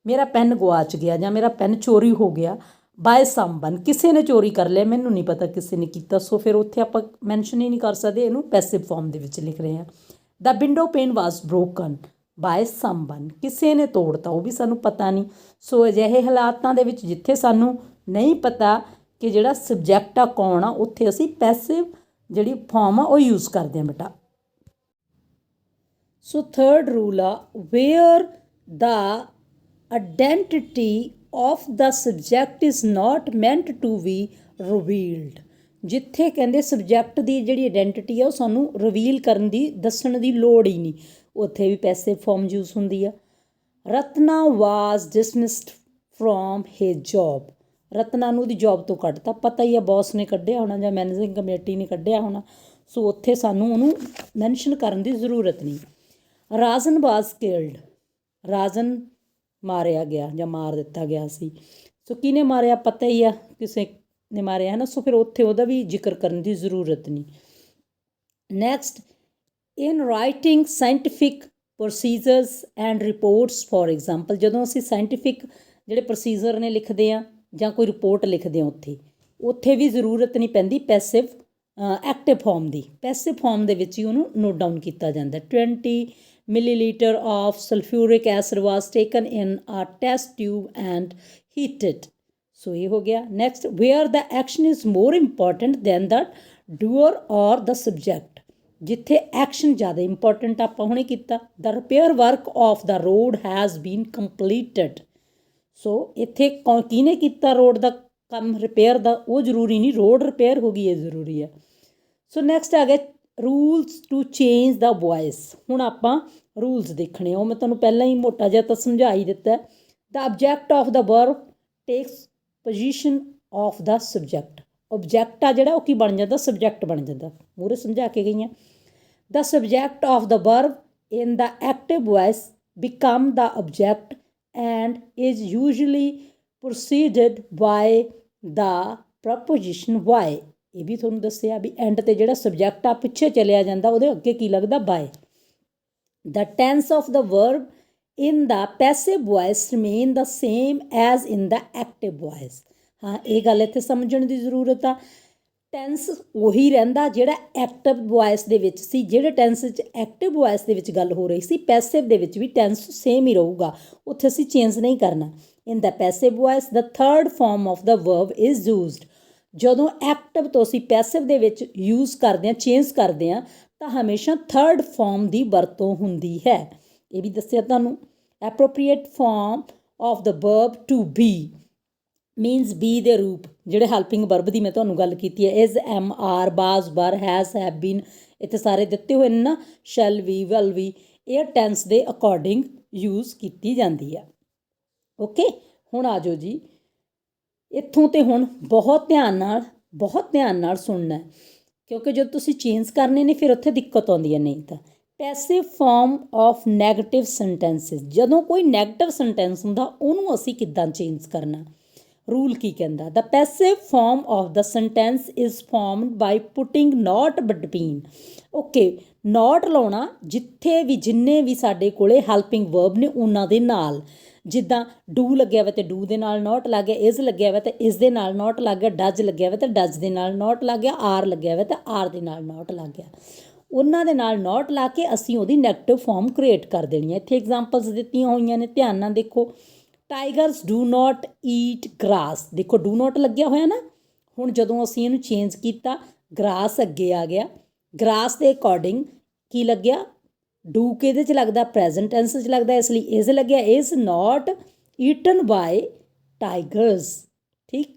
ਮੇਰਾ ਪੈਨ ਗੁਆਚ ਗਿਆ ਜਾਂ ਮੇਰਾ ਪੈਨ ਚੋਰੀ ਹੋ ਗਿਆ। ਬਾਏ ਸਮਵਨ, ਕਿਸੇ ਨੇ ਚੋਰੀ ਕਰ ਲਿਆ, ਮੈਨੂੰ ਨਹੀਂ ਪਤਾ ਕਿਸੇ ਨੇ ਕੀਤਾ। ਸੋ ਫਿਰ ਉੱਥੇ ਆਪਾਂ ਮੈਂਸ਼ਨ ਹੀ ਨਹੀਂ ਕਰ ਸਕਦੇ, ਇਹਨੂੰ ਪੈਸਿਵ ਫਾਰਮ ਦੇ ਵਿੱਚ ਲਿਖ ਰਹੇ ਹਾਂ। ਦ ਵਿੰਡੋ ਪੇਨ ਵਾਜ਼ ਬ੍ਰੋਕਨ ਬਾਏ ਸਮਵਨ, ਕਿਸੇ ਨੇ ਤੋੜਤਾ, ਉਹ ਵੀ ਸਾਨੂੰ ਪਤਾ ਨਹੀਂ। ਸੋ ਅਜਿਹੇ ਹਾਲਾਤਾਂ ਦੇ ਵਿੱਚ ਜਿੱਥੇ ਸਾਨੂੰ ਨਹੀਂ ਪਤਾ ਕਿ ਜਿਹੜਾ ਸਬਜੈਕਟ ਆ ਕੌਣ ਆ, ਉੱਥੇ ਅਸੀਂ ਪੈਸਿਵ ਜਿਹੜੀ ਫਾਰਮ ਆ ਉਹ ਯੂਜ਼ ਕਰਦੇ ਹਾਂ ਬੇਟਾ। ਸੋ ਥਰਡ ਰੂਲ ਆ, where the identity of the subject is not meant to be revealed, ਜਿੱਥੇ ਕਹਿੰਦੇ ਸਬਜੈਕਟ ਦੀ ਜਿਹੜੀ ਆਇਡੈਂਟੀਟੀ ਆ ਉਹ ਸਾਨੂੰ ਰਿਵੀਲ ਕਰਨ ਦੀ ਦੱਸਣ ਦੀ ਲੋੜ ਹੀ ਨਹੀਂ, ਉੱਥੇ ਵੀ ਪੈਸਿਵ ਫਾਰਮ ਯੂਜ਼ ਹੁੰਦੀ ਆ। Ratna was dismissed from his job, Ratna ਨੂੰ ਉਹਦੀ ਜੋਬ ਤੋਂ ਕੱਢਤਾ, ਪਤਾ ਹੀ ਆ ਬੌਸ ਨੇ ਕੱਢਿਆ ਹੋਣਾ ਜਾਂ ਮੈਨੇਜਿੰਗ ਕਮੇਟੀ ਨੇ ਕੱਢਿਆ ਹੋਣਾ, ਸੋ ਉੱਥੇ ਸਾਨੂੰ ਉਹਨੂੰ ਮੈਂਸ਼ਨ ਕਰਨ ਦੀ ਜ਼ਰੂਰਤ ਨਹੀਂ। ਰਾਜਨ ਵਾਜ਼ ਕਿਲਡ, ਰਾਜਨ ਮਾਰਿਆ ਗਿਆ ਜਾਂ ਮਾਰ ਦਿੱਤਾ ਗਿਆ ਸੀ, ਸੋ ਕਿਹਨੇ ਮਾਰਿਆ ਪਤਾ ਹੀ ਆ, ਕਿਸੇ ਨੇ ਮਾਰਿਆ ਹੈ ਨਾ, ਸੋ ਫਿਰ ਉੱਥੇ ਉਹਦਾ ਵੀ ਜ਼ਿਕਰ ਕਰਨ ਦੀ ਜ਼ਰੂਰਤ ਨਹੀਂ। Next, in writing scientific procedures and reports for example, ਜਦੋਂ ਅਸੀਂ ਸਾਇੰਟੀਫਿਕ ਜਿਹੜੇ ਪ੍ਰੋਸੀਜਰ ਨੇ ਲਿਖਦੇ ਹਾਂ ਜਾਂ ਕੋਈ ਰਿਪੋਰਟ ਲਿਖਦੇ ਹਾਂ ਉੱਥੇ ਵੀ ਜ਼ਰੂਰਤ ਨਹੀਂ ਪੈਂਦੀ ਪੈਸਿਵ ਐਕਟਿਵ ਫਾਰਮ ਦੀ, ਪੈਸਿਵ ਫਾਰਮ ਦੇ ਵਿੱਚ ਹੀ ਉਹਨੂੰ ਨੋਟ ਡਾਊਨ ਕੀਤਾ ਜਾਂਦਾ। 20 milliliter of sulfuric acid was taken in a test tube and heated, ਸੋ ਇਹ ਹੋ ਗਿਆ। Next, where the action is more important than the doer or the subject, ਜਿੱਥੇ action ਜ਼ਿਆਦਾ ਇੰਪੋਰਟੈਂਟ ਆਪਾਂ ਹੁਣੇ ਕੀਤਾ। The repair work of the road has been completed, so ਇੱਥੇ ਕਿਹਨੇ ਕੀਤਾ ਰੋਡ ਦਾ ਕੰਮ, ਰਿਪੇਅਰ ਦਾ, ਉਹ ਜ਼ਰੂਰੀ ਨਹੀਂ, ਰੋਡ ਰਿਪੇਅਰ ਹੋ ਗਈ ਇਹ ਜ਼ਰੂਰੀ ਆ। ਸੋ ਨੈਕਸਟ ਆ ਗਿਆ rules to change the voice, ਹੁਣ ਆਪਾਂ ਰੂਲਸ ਦੇਖਣੇ ਆ, ਉਹ ਮੈਂ ਤੁਹਾਨੂੰ ਪਹਿਲਾਂ ਹੀ ਮੋਟਾ ਜਿਹਾ ਤਾਂ ਸਮਝਾ ਹੀ ਦਿੱਤਾ। The object of the verb takes position of the subject, object ਆ ਜਿਹੜਾ ਉਹ ਕੀ ਬਣ ਜਾਂਦਾ, ਸਬਜੈਕਟ ਬਣ ਜਾਂਦਾ, ਮੂਹਰੇ ਸਮਝਾ ਕੇ ਗਈਆਂ। The subject of the verb in the active voice become the object and is usually proceeded by the preposition by, ਇਹ ਵੀ ਤੁਹਾਨੂੰ ਦੱਸਿਆ ਵੀ ਐਂਡ 'ਤੇ ਜਿਹੜਾ ਸਬਜੈਕਟ ਆ ਪਿੱਛੇ ਚਲਿਆ ਜਾਂਦਾ, ਉਹਦੇ ਅੱਗੇ ਕੀ ਲੱਗਦਾ, by. The tense of the verb in the passive voice remain the same as in the active voice, ਹਾਂ ਇਹ ਗੱਲ ਇੱਥੇ ਸਮਝਣ ਦੀ ਜ਼ਰੂਰਤ ਆ। ਟੈਂਸ ਉਹੀ ਰਹਿੰਦਾ ਜਿਹੜਾ ਐਕਟਿਵ ਵੋਇਸ ਦੇ ਵਿੱਚ ਸੀ, ਜਿਹੜੇ ਟੈਂਸ 'ਚ ਐਕਟਿਵ ਵੋਇਸ ਦੇ ਵਿੱਚ ਗੱਲ ਹੋ ਰਹੀ ਸੀ, ਪੈਸਿਵ ਦੇ ਵਿੱਚ ਵੀ ਟੈਂਸ ਸੇਮ ਹੀ ਰਹੂਗਾ, ਉੱਥੇ ਅਸੀਂ ਚੇਂਜ ਨਹੀਂ ਕਰਨਾ। In the passive voice the third form of the verb is used, ਜਦੋਂ ਐਕਟਿਵ ਤੋਂ ਅਸੀਂ ਪੈਸਿਵ ਦੇ ਵਿੱਚ ਯੂਜ਼ ਕਰਦੇ ਹਾਂ, ਚੇਂਜ ਕਰਦੇ ਹਾਂ, ਤਾਂ ਹਮੇਸ਼ਾ ਥਰਡ ਫਾਰਮ ਦੀ ਵਰਤੋਂ ਹੁੰਦੀ ਹੈ, ਇਹ ਵੀ ਦੱਸਿਆ ਤੁਹਾਨੂੰ। Appropriate form of the verb to be means be ਦੇ ਰੂਪ, ਜਿਹੜੇ ਹੈਲਪਿੰਗ ਵਰਬ ਦੀ ਮੈਂ ਤੁਹਾਨੂੰ ਗੱਲ ਕੀਤੀ ਹੈ, ਇਜ਼, ਐਮ, ਆਰ, ਬਾਜ਼, ਵਰ, ਹੈਜ਼, ਹੈਵ ਬੀਨ, ਇੱਥੇ ਸਾਰੇ ਦਿੱਤੇ ਹੋਏ ਨੇ ਨਾ, ਸ਼ੈਲ ਵੀ, ਵੈਲ ਵੀ, ਇਹ ਟੈਂਸ ਦੇ ਅਕੋਰਡਿੰਗ ਯੂਜ਼ ਕੀਤੀ ਜਾਂਦੀ ਹੈ। ਓਕੇ, ਹੁਣ ਆ ਜਾਓ ਜੀ ਇੱਥੋਂ, ਤੇ ਹੁਣ ਬਹੁਤ ਧਿਆਨ ਨਾਲ ਸੁਣਨਾ, ਕਿਉਂਕਿ ਜਦੋਂ ਤੁਸੀਂ ਚੇਂਜ ਕਰਨੇ ਨੇ ਫਿਰ ਉੱਥੇ ਦਿੱਕਤ ਆਉਂਦੀ ਹੈ, ਨਹੀਂ ਤਾਂ। ਪੈਸਿਵ ਫਾਰਮ ਆਫ ਨੈਗੇਟਿਵ ਸੈਂਟੈਂਸਿਸ, ਜਦੋਂ ਕੋਈ ਨੈਗੇਟਿਵ ਸੈਂਟੈਂਸ ਹੁੰਦਾ ਉਹਨੂੰ ਅਸੀਂ ਕਿੱਦਾਂ ਚੇਂਜ ਕਰਨਾ, ਰੂਲ ਕੀ ਕਹਿੰਦਾ। The passive form of the sentence is formed by putting not between, okay, not ਲਾਉਣਾ ਜਿੱਥੇ ਵੀ, ਜਿੰਨੇ ਵੀ ਸਾਡੇ ਕੋਲੇ ਹੈਲਪਿੰਗ ਵਰਬ ਨੇ ਉਹਨਾਂ ਦੇ ਨਾਲ, ਜਿੱਦਾਂ ਡੂ ਲੱਗਿਆ ਵਾ ਤੇ ਡੂ ਦੇ ਨਾਲ ਨਾਟ ਲੱਗ ਗਿਆ, ਇਜ਼ ਲੱਗਿਆ ਵਾ ਤੇ ਇਸ ਦੇ ਨਾਲ ਨਾਟ ਲੱਗ ਗਿਆ, ਡਜ਼ ਲੱਗਿਆ ਵਾ ਤੇ ਡਜ਼ ਦੇ ਨਾਲ ਨਾਟ ਲੱਗ ਗਿਆ, ਆਰ ਲੱਗਿਆ ਵਾ ਤੇ ਆਰ ਦੇ ਨਾਲ ਨਾਟ ਲੱਗ ਗਿਆ, ਉਹਨਾਂ ਦੇ ਨਾਲ ਨਾਟ ਲਾ ਕੇ ਅਸੀਂ ਉਹਦੀ ਨੈਗੇਟਿਵ ਫਾਰਮ ਕ੍ਰੀਏਟ ਕਰ ਦੇਣੀ ਹੈ। ਇੱਥੇ ਐਗਜ਼ਾਮਪਲਸ ਦਿੱਤੀਆਂ ਹੋਈਆਂ ਨੇ, ਧਿਆਨ ਨਾਲ ਦੇਖੋ। ਟਾਈਗਰਸ ਡੂ ਨਾਟ ਈਟ ਗਰਾਸ, ਦੇਖੋ ਡੂ ਨਾਟ ਲੱਗਿਆ ਹੋਇਆ ਨਾ, ਹੁਣ ਜਦੋਂ ਅਸੀਂ ਇਹਨੂੰ ਚੇਂਜ ਕੀਤਾ, ਗਰਾਸ ਅੱਗੇ ਆ ਗਿਆ, ਗਰਾਸ ਦੇ ਅਕੋਰਡਿੰਗ ਕੀ ਲੱਗਿਆ, ਡੂ ਕਿਹਦੇ 'ਚ ਲੱਗਦਾ, ਪ੍ਰੈਜ਼ੈਂਟ ਟੈਂਸ 'ਚ ਲੱਗਦਾ, ਇਸ ਲਈ ਇਜ਼ ਲੱਗਿਆ, is not eaten by tigers, ਠੀਕ।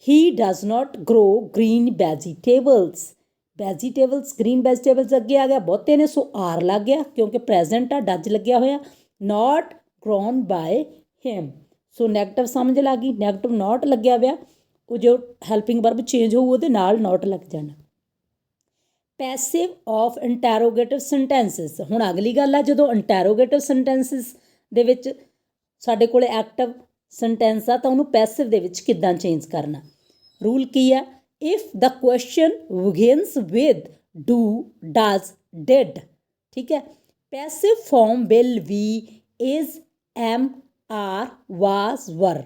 He does not grow green vegetables, vegetables, green vegetables ਅੱਗੇ ਆ ਗਿਆ, ਬਹੁਤੇ ਨੇ, ਸੋ ਆਰ ਲੱਗ ਗਿਆ, ਕਿਉਂਕਿ ਪ੍ਰੈਜ਼ੈਂਟ ਆ, ਡਜ਼ ਲੱਗਿਆ ਹੋਇਆ। ਨਾਟ ਗਰੋਨ ਬਾਏ ਹਿਮ, ਸੋ ਨੈਗੇਟਿਵ ਸਮਝ ਲੱਗ ਗਈ, ਨੈਗੇਟਿਵ ਨਾਟ ਲੱਗਿਆ ਹੋਇਆ, ਉਹ ਜੋ ਹੈਲਪਿੰਗ ਵਰਬ ਚੇਂਜ ਹੋਊ ਉਹਦੇ ਨਾਲ ਨਾਟ ਲੱਗ ਜਾਣਾ। ਪੈਸਿਵ ਆਫ ਇੰਟੈਰੋਗੇਟਿਵ ਸੈਂਟੈਂਸਿਸ, ਹੁਣ ਅਗਲੀ ਗੱਲ ਆ, ਜਦੋਂ ਇੰਟੈਰੋਗੇਟਿਵ ਸੈਂਟੈਂਸਿਸ ਦੇ ਵਿੱਚ ਸਾਡੇ ਕੋਲ ਐਕਟਿਵ ਸੈਂਟੈਂਸ ਆ ਤਾਂ ਉਹਨੂੰ ਪੈਸਿਵ ਦੇ ਵਿੱਚ ਕਿੱਦਾਂ ਚੇਂਜ ਕਰਨਾ। ਰੂਲ ਕੀ ਆ, if the question begins with do, does, did, ਠੀਕ ਹੈ, passive form will be is, am, are, was, were,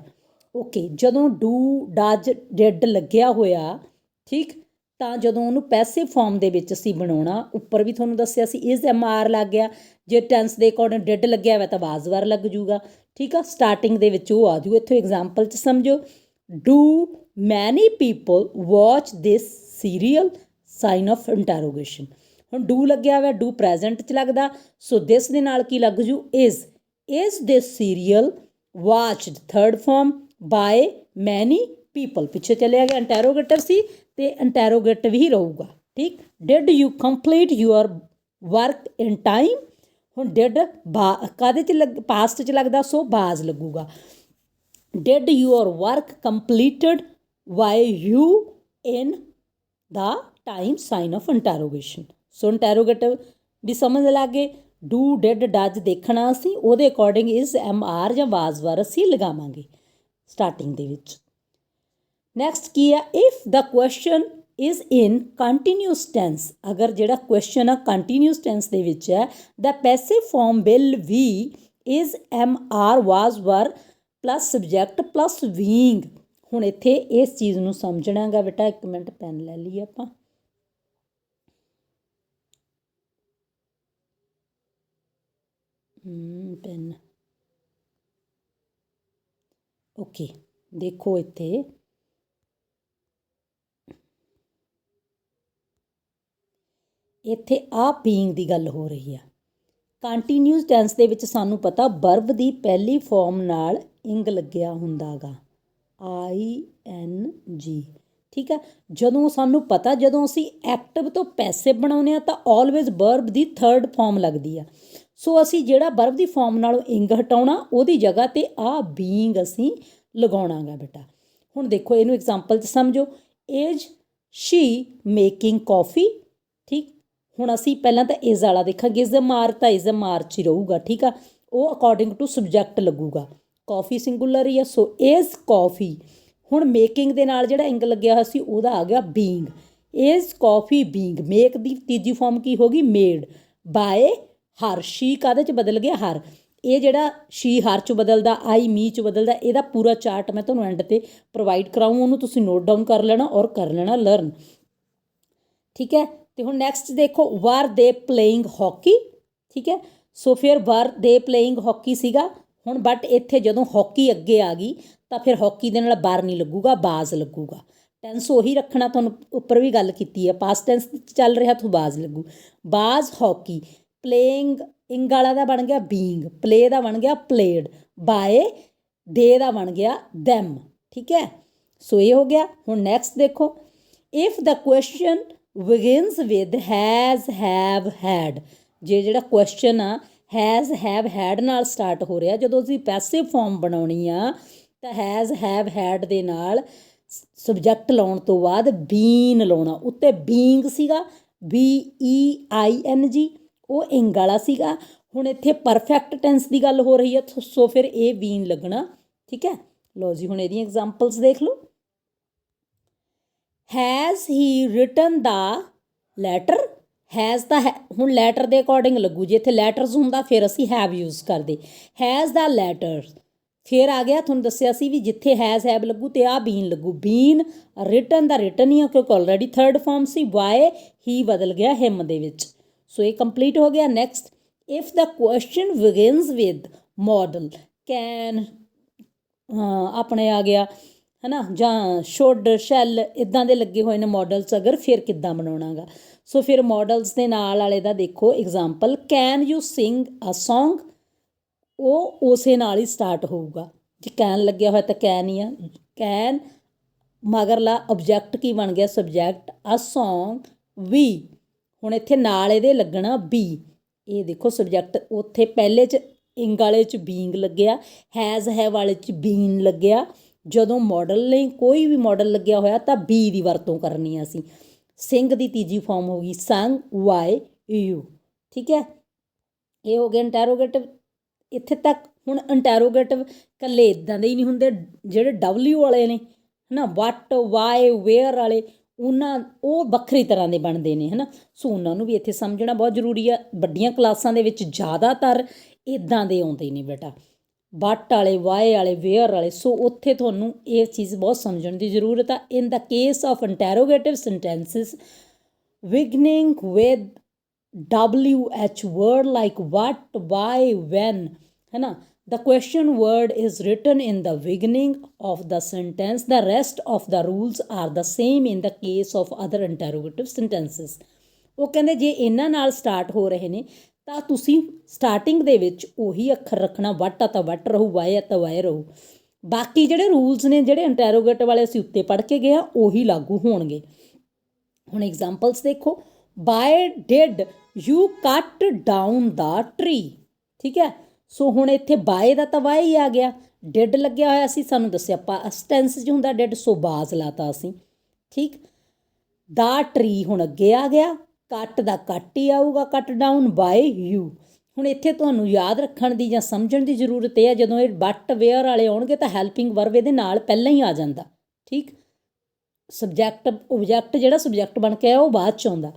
okay. ਜਦੋਂ do, does, did ਲੱਗਿਆ ਹੋਇਆ, ਠੀਕ, ਤਾਂ ਜਦੋਂ ਉਹਨੂੰ ਪੈਸਿਵ ਫਾਰਮ ਦੇ ਵਿੱਚ ਅਸੀਂ ਬਣਾਉਣਾ, ਉੱਪਰ ਵੀ ਤੁਹਾਨੂੰ ਦੱਸਿਆ ਸੀ is, am, are ਲੱਗ ਗਿਆ, ਜੇ ਟੈਂਸ ਦੇ ਅਕੋਰਡਿੰਗ did ਲੱਗਿਆ ਹੋਇਆ ਤਾਂ was, were ਲੱਗ ਜੂਗਾ, ਠੀਕ ਆ, ਸਟਾਰਟਿੰਗ ਦੇ ਵਿੱਚ ਉਹ ਆ ਜੂ। ਇੱਥੋਂ ਐਗਜ਼ਾਮਪਲ 'ਚ ਸਮਝੋ, do many people watch this serial, sign of interrogation, ਹੁਣ ਡੂ ਲੱਗਿਆ ਹੋਇਆ, ਡੂ ਪ੍ਰੈਜ਼ੈਂਟ 'ਚ ਲੱਗਦਾ, ਸੋ ਦਿਸ ਦੇ ਨਾਲ ਕੀ ਲੱਗ ਜੂ, is this serial watched, third form, by many people, ਪਿੱਛੇ ਚਲਿਆ ਗਿਆ, ਇੰਟੈਰੋਗੇਟਿਵ ਸੀ ਤੇ ਇੰਟੈਰੋਗੇਟਿਵ ਹੀ ਰਹੂਗਾ। ਠੀਕ, did you complete your work in time. ਹੁਣ ਡਿਡ ਕਾਹਦੇ 'ਚ ਪਾਸਟ 'ਚ ਲੱਗਦਾ, ਸੋ ਬਾਜ਼ ਲੱਗੂਗਾ। Did your work completed by you in the time, sign of interrogation. So interrogative ਵੀ ਸਮਝ ਲੱਗ ਗਏ। ਡੂ, ਡਿਡ, ਡਜ ਦੇਖਣਾ ਅਸੀਂ, ਉਹਦੇ ਅਕੋਰਡਿੰਗ ਇਜ਼, ਐਮ ਆਰ ਜਾਂ ਵਾਜ਼ ਵਾਰ ਅਸੀਂ ਲਗਾਵਾਂਗੇ ਸਟਾਰਟਿੰਗ ਦੇ ਵਿੱਚ। ਨੈਕਸਟ ਕੀ ਆ, if the question is in continuous tense. ਅਗਰ ਜਿਹੜਾ ਕੁਐਸਚਨ ਆ ਕੰਟੀਨਿਊਸ ਟੈਂਸ ਦੇ ਵਿੱਚ ਹੈ, the passive form will be is am are was were plus subject plus being. ਹੁਣ ਇੱਥੇ ਇਸ ਚੀਜ਼ ਨੂੰ ਸਮਝਣਾ ਗਾ ਬੇਟਾ। ਇੱਕ ਮਿੰਟ, ਪੈਨ ਲੈ ਲਈਏ ਆਪਾਂ। ਪੈਨ, ਓਕੇ, ਦੇਖੋ ਇੱਥੇ ਇੱਥੇ ਆ ਬੀਇੰਗ ਦੀ ਗੱਲ ਹੋ ਰਹੀ ਆ। ਕੰਟੀਨਿਊਸ ਟੈਂਸ ਦੇ ਵਿੱਚ ਸਾਨੂੰ ਪਤਾ ਵਰਬ ਦੀ ਪਹਿਲੀ ਫਾਰਮ ਨਾਲ ਇੰਗ ਲੱਗਿਆ ਹੁੰਦਾ ਗਾ, ING। ਠੀਕ ਆ, ਜਦੋਂ ਸਾਨੂੰ ਪਤਾ ਜਦੋਂ ਅਸੀਂ ਐਕਟਿਵ ਤੋਂ ਪੈਸਿਵ ਬਣਾਉਂਦੇ ਹਾਂ ਤਾਂ ਆਲਵੇਜ਼ ਵਰਬ ਦੀ ਥਰਡ ਫਾਰਮ ਲੱਗਦੀ ਆ। ਸੋ ਅਸੀਂ ਜਿਹੜਾ ਵਰਬ ਦੀ ਫਾਰਮ ਨਾਲੋਂ ਇੰਗ ਹਟਾਉਣਾ, ਉਹਦੀ ਜਗ੍ਹਾ 'ਤੇ ਆ ਬੀਇੰਗ ਅਸੀਂ ਲਗਾਉਣਾ ਗਾ ਬੇਟਾ। ਹੁਣ ਦੇਖੋ ਇਹਨੂੰ ਐਗਜ਼ਾਮਪਲ 'ਚ ਸਮਝੋ। Is Shri making coffee. ਠੀਕ, ਹੁਣ ਅਸੀਂ ਪਹਿਲਾਂ ਤਾਂ ਇਜ਼ ਵਾਲਾ ਦੇਖਾਂਗੇ। ਇਜ਼ ਮਾਰ ਤਾਂ ਇਜ਼ ਮਾਰ 'ਚ ਹੀ ਰਹੂਗਾ। ਠੀਕ ਆ, ਉਹ ਅਕੋਰਡਿੰਗ ਟੂ ਸਬਜੈਕਟ ਲੱਗੂਗਾ। ਕੌਫੀ ਸਿੰਗੂਲਰ ਹੀ ਆ, ਸੋ ਇਜ਼ ਕੌਫੀ। ਹੁਣ ਮੇਕਿੰਗ ਦੇ ਨਾਲ ਜਿਹੜਾ ਇੰਗ ਲੱਗਿਆ ਹੋਇਆ ਸੀ ਉਹਦਾ ਆ ਗਿਆ being. Is coffee being. Make ਦੀ ਤੀਜੀ ਫਾਰਮ ਕੀ ਹੋ ਗਈ, ਮੇਡ ਬਾਏ ਹਰ। ਸ਼ੀ ਕਾਹਦੇ 'ਚ ਬਦਲ ਗਿਆ, ਹਰ। ਇਹ ਜਿਹੜਾ ਸ਼ੀ ਹਰ 'ਚ ਬਦਲਦਾ, ਆਈ ਮੀ 'ਚ ਬਦਲਦਾ, ਇਹਦਾ ਪੂਰਾ ਚਾਰਟ ਮੈਂ ਤੁਹਾਨੂੰ ਐਂਡ 'ਤੇ ਪ੍ਰੋਵਾਈਡ ਕਰਾਊਂ, ਉਹਨੂੰ ਤੁਸੀਂ ਨੋਟ ਡਾਊਨ ਕਰ ਲੈਣਾ ਔਰ ਕਰ ਲੈਣਾ ਲਰਨ। ਠੀਕ ਹੈ, ਤੇ ਹੁਣ ਨੈਕਸਟ ਦੇਖੋ, ਵਰ ਦੇ ਪਲੇਇੰਗ ਹਾਕੀ। ਠੀਕ ਹੈ, ਸੋ ਫਿਰ ਵਰ ਦੇ ਪਲੇਇੰਗ ਹਾਕੀ ਸੀਗਾ। ਹੁਣ ਬਟ ਇੱਥੇ ਜਦੋਂ ਹਾਕੀ ਅੱਗੇ ਆ ਗਈ ਤਾਂ ਫਿਰ ਹਾਕੀ ਦੇ ਨਾਲ ਬਾਰ ਨਹੀਂ ਲੱਗੂਗਾ, ਬਾਜ਼ ਲੱਗੂਗਾ। ਟੈਂਸ ਉਹੀ ਰੱਖਣਾ, ਤੁਹਾਨੂੰ ਉੱਪਰ ਵੀ ਗੱਲ ਕੀਤੀ ਹੈ। ਪਾਸਟ ਟੈਂਸ ਚੱਲ ਰਿਹਾ ਤਾਂ ਬਾਜ਼ ਲੱਗੂ। ਬਾਜ਼ ਹਾਕੀ, ਪਲੇਇੰਗ ਇੰਗ ਵਾਲਾ ਦਾ ਬਣ ਗਿਆ ਬੀਇੰਗ, ਪਲੇ ਦਾ ਬਣ ਗਿਆ ਪਲੇਡ, ਬਾਏ ਦੇ ਦਾ ਬਣ ਗਿਆ ਦੈਮ। ਠੀਕ ਹੈ, ਸੋ ਇਹ ਹੋ ਗਿਆ। ਹੁਣ ਨੈਕਸਟ ਦੇਖੋ, if the question begins with has, have, head. ਜੇ ਜਿਹੜਾ ਕੁਐਸਚਨ ਆ ਹੈਜ਼, ਹੈਵ, ਹੈਡ ਨਾਲ ਸਟਾਰਟ ਹੋ ਰਿਹਾ, ਜਦੋਂ ਅਸੀਂ ਪੈਸਿਵ ਫਾਰਮ ਬਣਾਉਣੀ ਆ ਤਾਂ ਹੈਜ਼, ਹੈਵ, ਹੈਡ ਦੇ ਨਾਲ ਸਬਜੈਕਟ ਲਾਉਣ ਤੋਂ ਬਾਅਦ ਬੀਨ ਲਾਉਣਾ। ਉੱਤੇ ਬੀਇੰਗ ਸੀਗਾ, BEING, ਉਹ ਇੰਗ ਵਾਲਾ ਸੀਗਾ। ਹੁਣ ਇੱਥੇ ਪਰਫੈਕਟ ਟੈਂਸ ਦੀ ਗੱਲ ਹੋ ਰਹੀ ਹੈ, ਸੋ ਫਿਰ ਇਹ ਬੀਨ ਲੱਗਣਾ। ਠੀਕ ਹੈ, ਲਓ ਜੀ, ਹੁਣ ਇਹਦੀਆਂ ਐਗਜ਼ਾਮਪਲਸ ਦੇਖ ਲਓ। Has he written the letter. Has ਤਾਂ ਹੁਣ ਲੈਟਰ ਦੇ ਅਕੋਰਡਿੰਗ ਲੱਗੂ। ਜੇ ਇੱਥੇ ਲੈਟਰਸ ਹੁੰਦਾ ਫਿਰ ਅਸੀਂ ਹੈਵ ਯੂਜ਼ ਕਰਦੇ। ਹੈਜ਼ ਦਾ ਲੈਟਰ, ਫਿਰ ਆ ਗਿਆ, ਤੁਹਾਨੂੰ ਦੱਸਿਆ ਸੀ ਵੀ ਜਿੱਥੇ ਹੈਜ਼, ਹੈਵ ਲੱਗੂ ਤੇ ਆ ਬੀਨ ਲੱਗੂ। ਬੀਨ, ਰਿਟਨ ਦਾ ਰਿਟਨ ਹੀ ਆ ਕਿਉਂਕਿ ਆਲਰੇਡੀ ਥਰਡ ਫਾਰਮ ਸੀ। ਬਾਏ ਹੀ ਬਦਲ ਗਿਆ ਹਿਮ ਦੇ ਵਿੱਚ। ਸੋ ਇਹ ਕੰਪਲੀਟ ਹੋ ਗਿਆ। Next, if the question begins with model, can, ਆਪਣੇ ਆ ਗਿਆ ਹੈ ਨਾ, ਜਾਂ ਸ਼ੁੱਡ, ਸ਼ੈਲ, ਇੱਦਾਂ ਦੇ ਲੱਗੇ ਹੋਏ ਨੇ ਮਾਡਲਸ। ਅਗਰ ਫਿਰ ਕਿੱਦਾਂ ਬਣਾਉਣਾ ਗਾ, ਸੋ ਫਿਰ ਮਾਡਲਸ ਦੇ ਨਾਲ ਵਾਲੇ ਦਾ ਦੇਖੋ example, can you sing a song. ਉਹ ਉਸੇ ਨਾਲ ਹੀ ਸਟਾਰਟ ਹੋਊਗਾ। ਜੇ ਕੈਨ ਲੱਗਿਆ ਹੋਇਆ ਤਾਂ ਕੈਨ ਹੀ ਆ। ਕੈਨ ਮਗਰਲਾ ਆਬਜੈਕਟ ਕੀ ਬਣ ਗਿਆ, ਸਬਜੈਕਟ, ਅ ਸੌਂਗ, ਵੀ। ਹੁਣ ਇੱਥੇ ਨਾਲ ਇਹਦੇ ਲੱਗਣਾ ਬੀ। ਇਹ ਦੇਖੋ ਸਬਜੈਕਟ ਉੱਥੇ ਪਹਿਲੇ 'ਚ ਇੰਗ ਵਾਲੇ 'ਚ ਬੀਇੰਗ ਲੱਗਿਆ, ਹੈਜ਼, ਹੈਵ ਵਾਲੇ 'ਚ ਬੀਨ ਲੱਗਿਆ। ਜਦੋਂ ਮਾਡਲ ਲਈ ਕੋਈ ਵੀ ਮਾਡਲ ਲੱਗਿਆ ਹੋਇਆ ਤਾਂ ਬੀ ਦੀ ਵਰਤੋਂ ਕਰਨੀ ਆ ਅਸੀਂ। ਸਿੰਘ ਦੀ ਤੀਜੀ ਫਾਰਮ ਹੋ ਗਈ ਸੰਗ, ਵਾਈ, ਯੂ। ਠੀਕ ਹੈ, ਇਹ ਹੋ ਗਿਆ ਇੰਟੈਰੋਗੇਟਿਵ ਇੱਥੇ ਤੱਕ। ਹੁਣ ਇੰਟੈਰੋਗੇਟਿਵ ਇਕੱਲੇ ਇੱਦਾਂ ਦੇ ਹੀ ਨਹੀਂ ਹੁੰਦੇ, ਜਿਹੜੇ W ਵਾਲੇ ਨੇ ਹੈ ਨਾ, ਵਟ, ਵਾਈ, ਵੇਅਰ ਵਾਲੇ, ਉਹ ਵੱਖਰੀ ਤਰ੍ਹਾਂ ਦੇ ਬਣਦੇ ਨੇ ਹੈ ਨਾ। ਸੋ ਉਹਨਾਂ ਨੂੰ ਵੀ ਇੱਥੇ ਸਮਝਣਾ ਬਹੁਤ ਜ਼ਰੂਰੀ ਆ। ਵੱਡੀਆਂ ਕਲਾਸਾਂ ਦੇ ਵਿੱਚ ਜ਼ਿਆਦਾਤਰ ਇੱਦਾਂ ਦੇ ਆਉਂਦੇ ਨੇ ਬੇਟਾ, ਬਟ ਵਾਲੇ, ਵਾਏ ਵਾਲੇ, ਵੇਅਰ ਵਾਲੇ। ਸੋ ਉੱਥੇ ਤੁਹਾਨੂੰ ਇਹ ਚੀਜ਼ ਬਹੁਤ ਸਮਝਣ ਦੀ ਜ਼ਰੂਰਤ ਆ। In the case of interrogative sentences beginning with WH word like what, why, when, है ना, the question word is written in the beginning of the sentence. The rest of the rules are the same in the case of other interrogative sentences. ਉਹ ਕਹਿੰਦੇ ਜੇ ਇਹਨਾਂ ਨਾਲ start ਹੋ ਰਹੇ ਨੇ ਤਾਂ ਤੁਸੀਂ ਸਟਾਰਟਿੰਗ ਦੇ ਵਿੱਚ ਉਹੀ ਅੱਖਰ ਰੱਖਣਾ। ਵਟ ਆ ਤਾਂ ਵਟ ਰਹੂ, ਵਾਏ ਆ ਤਾਂ ਵਾਏ ਰਹੂ। ਬਾਕੀ ਜਿਹੜੇ ਰੂਲਸ ਨੇ ਜਿਹੜੇ ਇੰਟੈਰੋਗੇਟਿਵ ਵਾਲੇ ਅਸੀਂ ਉੱਤੇ ਪੜ੍ਹ ਕੇ ਗਏ ਆ ਉਹੀ ਲਾਗੂ ਹੋਣਗੇ। ਹੁਣ ਐਗਜ਼ਾਮਪਲਸ ਦੇਖੋ, ਬਾਏ ਡਿਡ ਯੂ ਕੱਟ ਡਾਊਨ ਦਾ ਟਰੀ, ਠੀਕ ਹੈ। ਸੋ ਹੁਣ ਇੱਥੇ ਬਾਏ ਦਾ ਤਾਂ ਵਾਏ ਹੀ ਆ ਗਿਆ, ਡਿਡ ਲੱਗਿਆ ਹੋਇਆ ਸੀ, ਸਾਨੂੰ ਦੱਸਿਆ ਪਾਸਟ ਟੈਂਸ 'ਚ ਹੁੰਦਾ ਡਿਡ, ਸੋ ਬਾਜ਼ ਲਾਤਾ ਅਸੀਂ, ਠੀਕ। ਦਾ ਟਰੀ ਹੁਣ ਅੱਗੇ ਆ ਗਿਆ, ਕੱਟ ਦਾ ਕੱਟ ਹੀ ਆਊਗਾ, ਕੱਟ ਡਾਊਨ ਬਾਏ ਯੂ। ਹੁਣ ਇੱਥੇ ਤੁਹਾਨੂੰ ਯਾਦ ਰੱਖਣ ਦੀ ਜਾਂ ਸਮਝਣ ਦੀ ਜ਼ਰੂਰਤ ਇਹ ਹੈ, ਜਦੋਂ ਇਹ ਬਟ ਵੇਅਰ ਵਾਲੇ ਆਉਣਗੇ ਤਾਂ ਹੈਲਪਿੰਗ ਵਰਬ ਇਹਦੇ ਨਾਲ ਪਹਿਲਾਂ ਹੀ ਆ ਜਾਂਦਾ, ਠੀਕ। ਸਬਜੈਕਟ ਓਬਜੈਕਟ ਜਿਹੜਾ ਸਬਜੈਕਟ ਬਣ ਕੇ ਆਇਆ ਉਹ ਬਾਅਦ 'ਚ ਆਉਂਦਾ।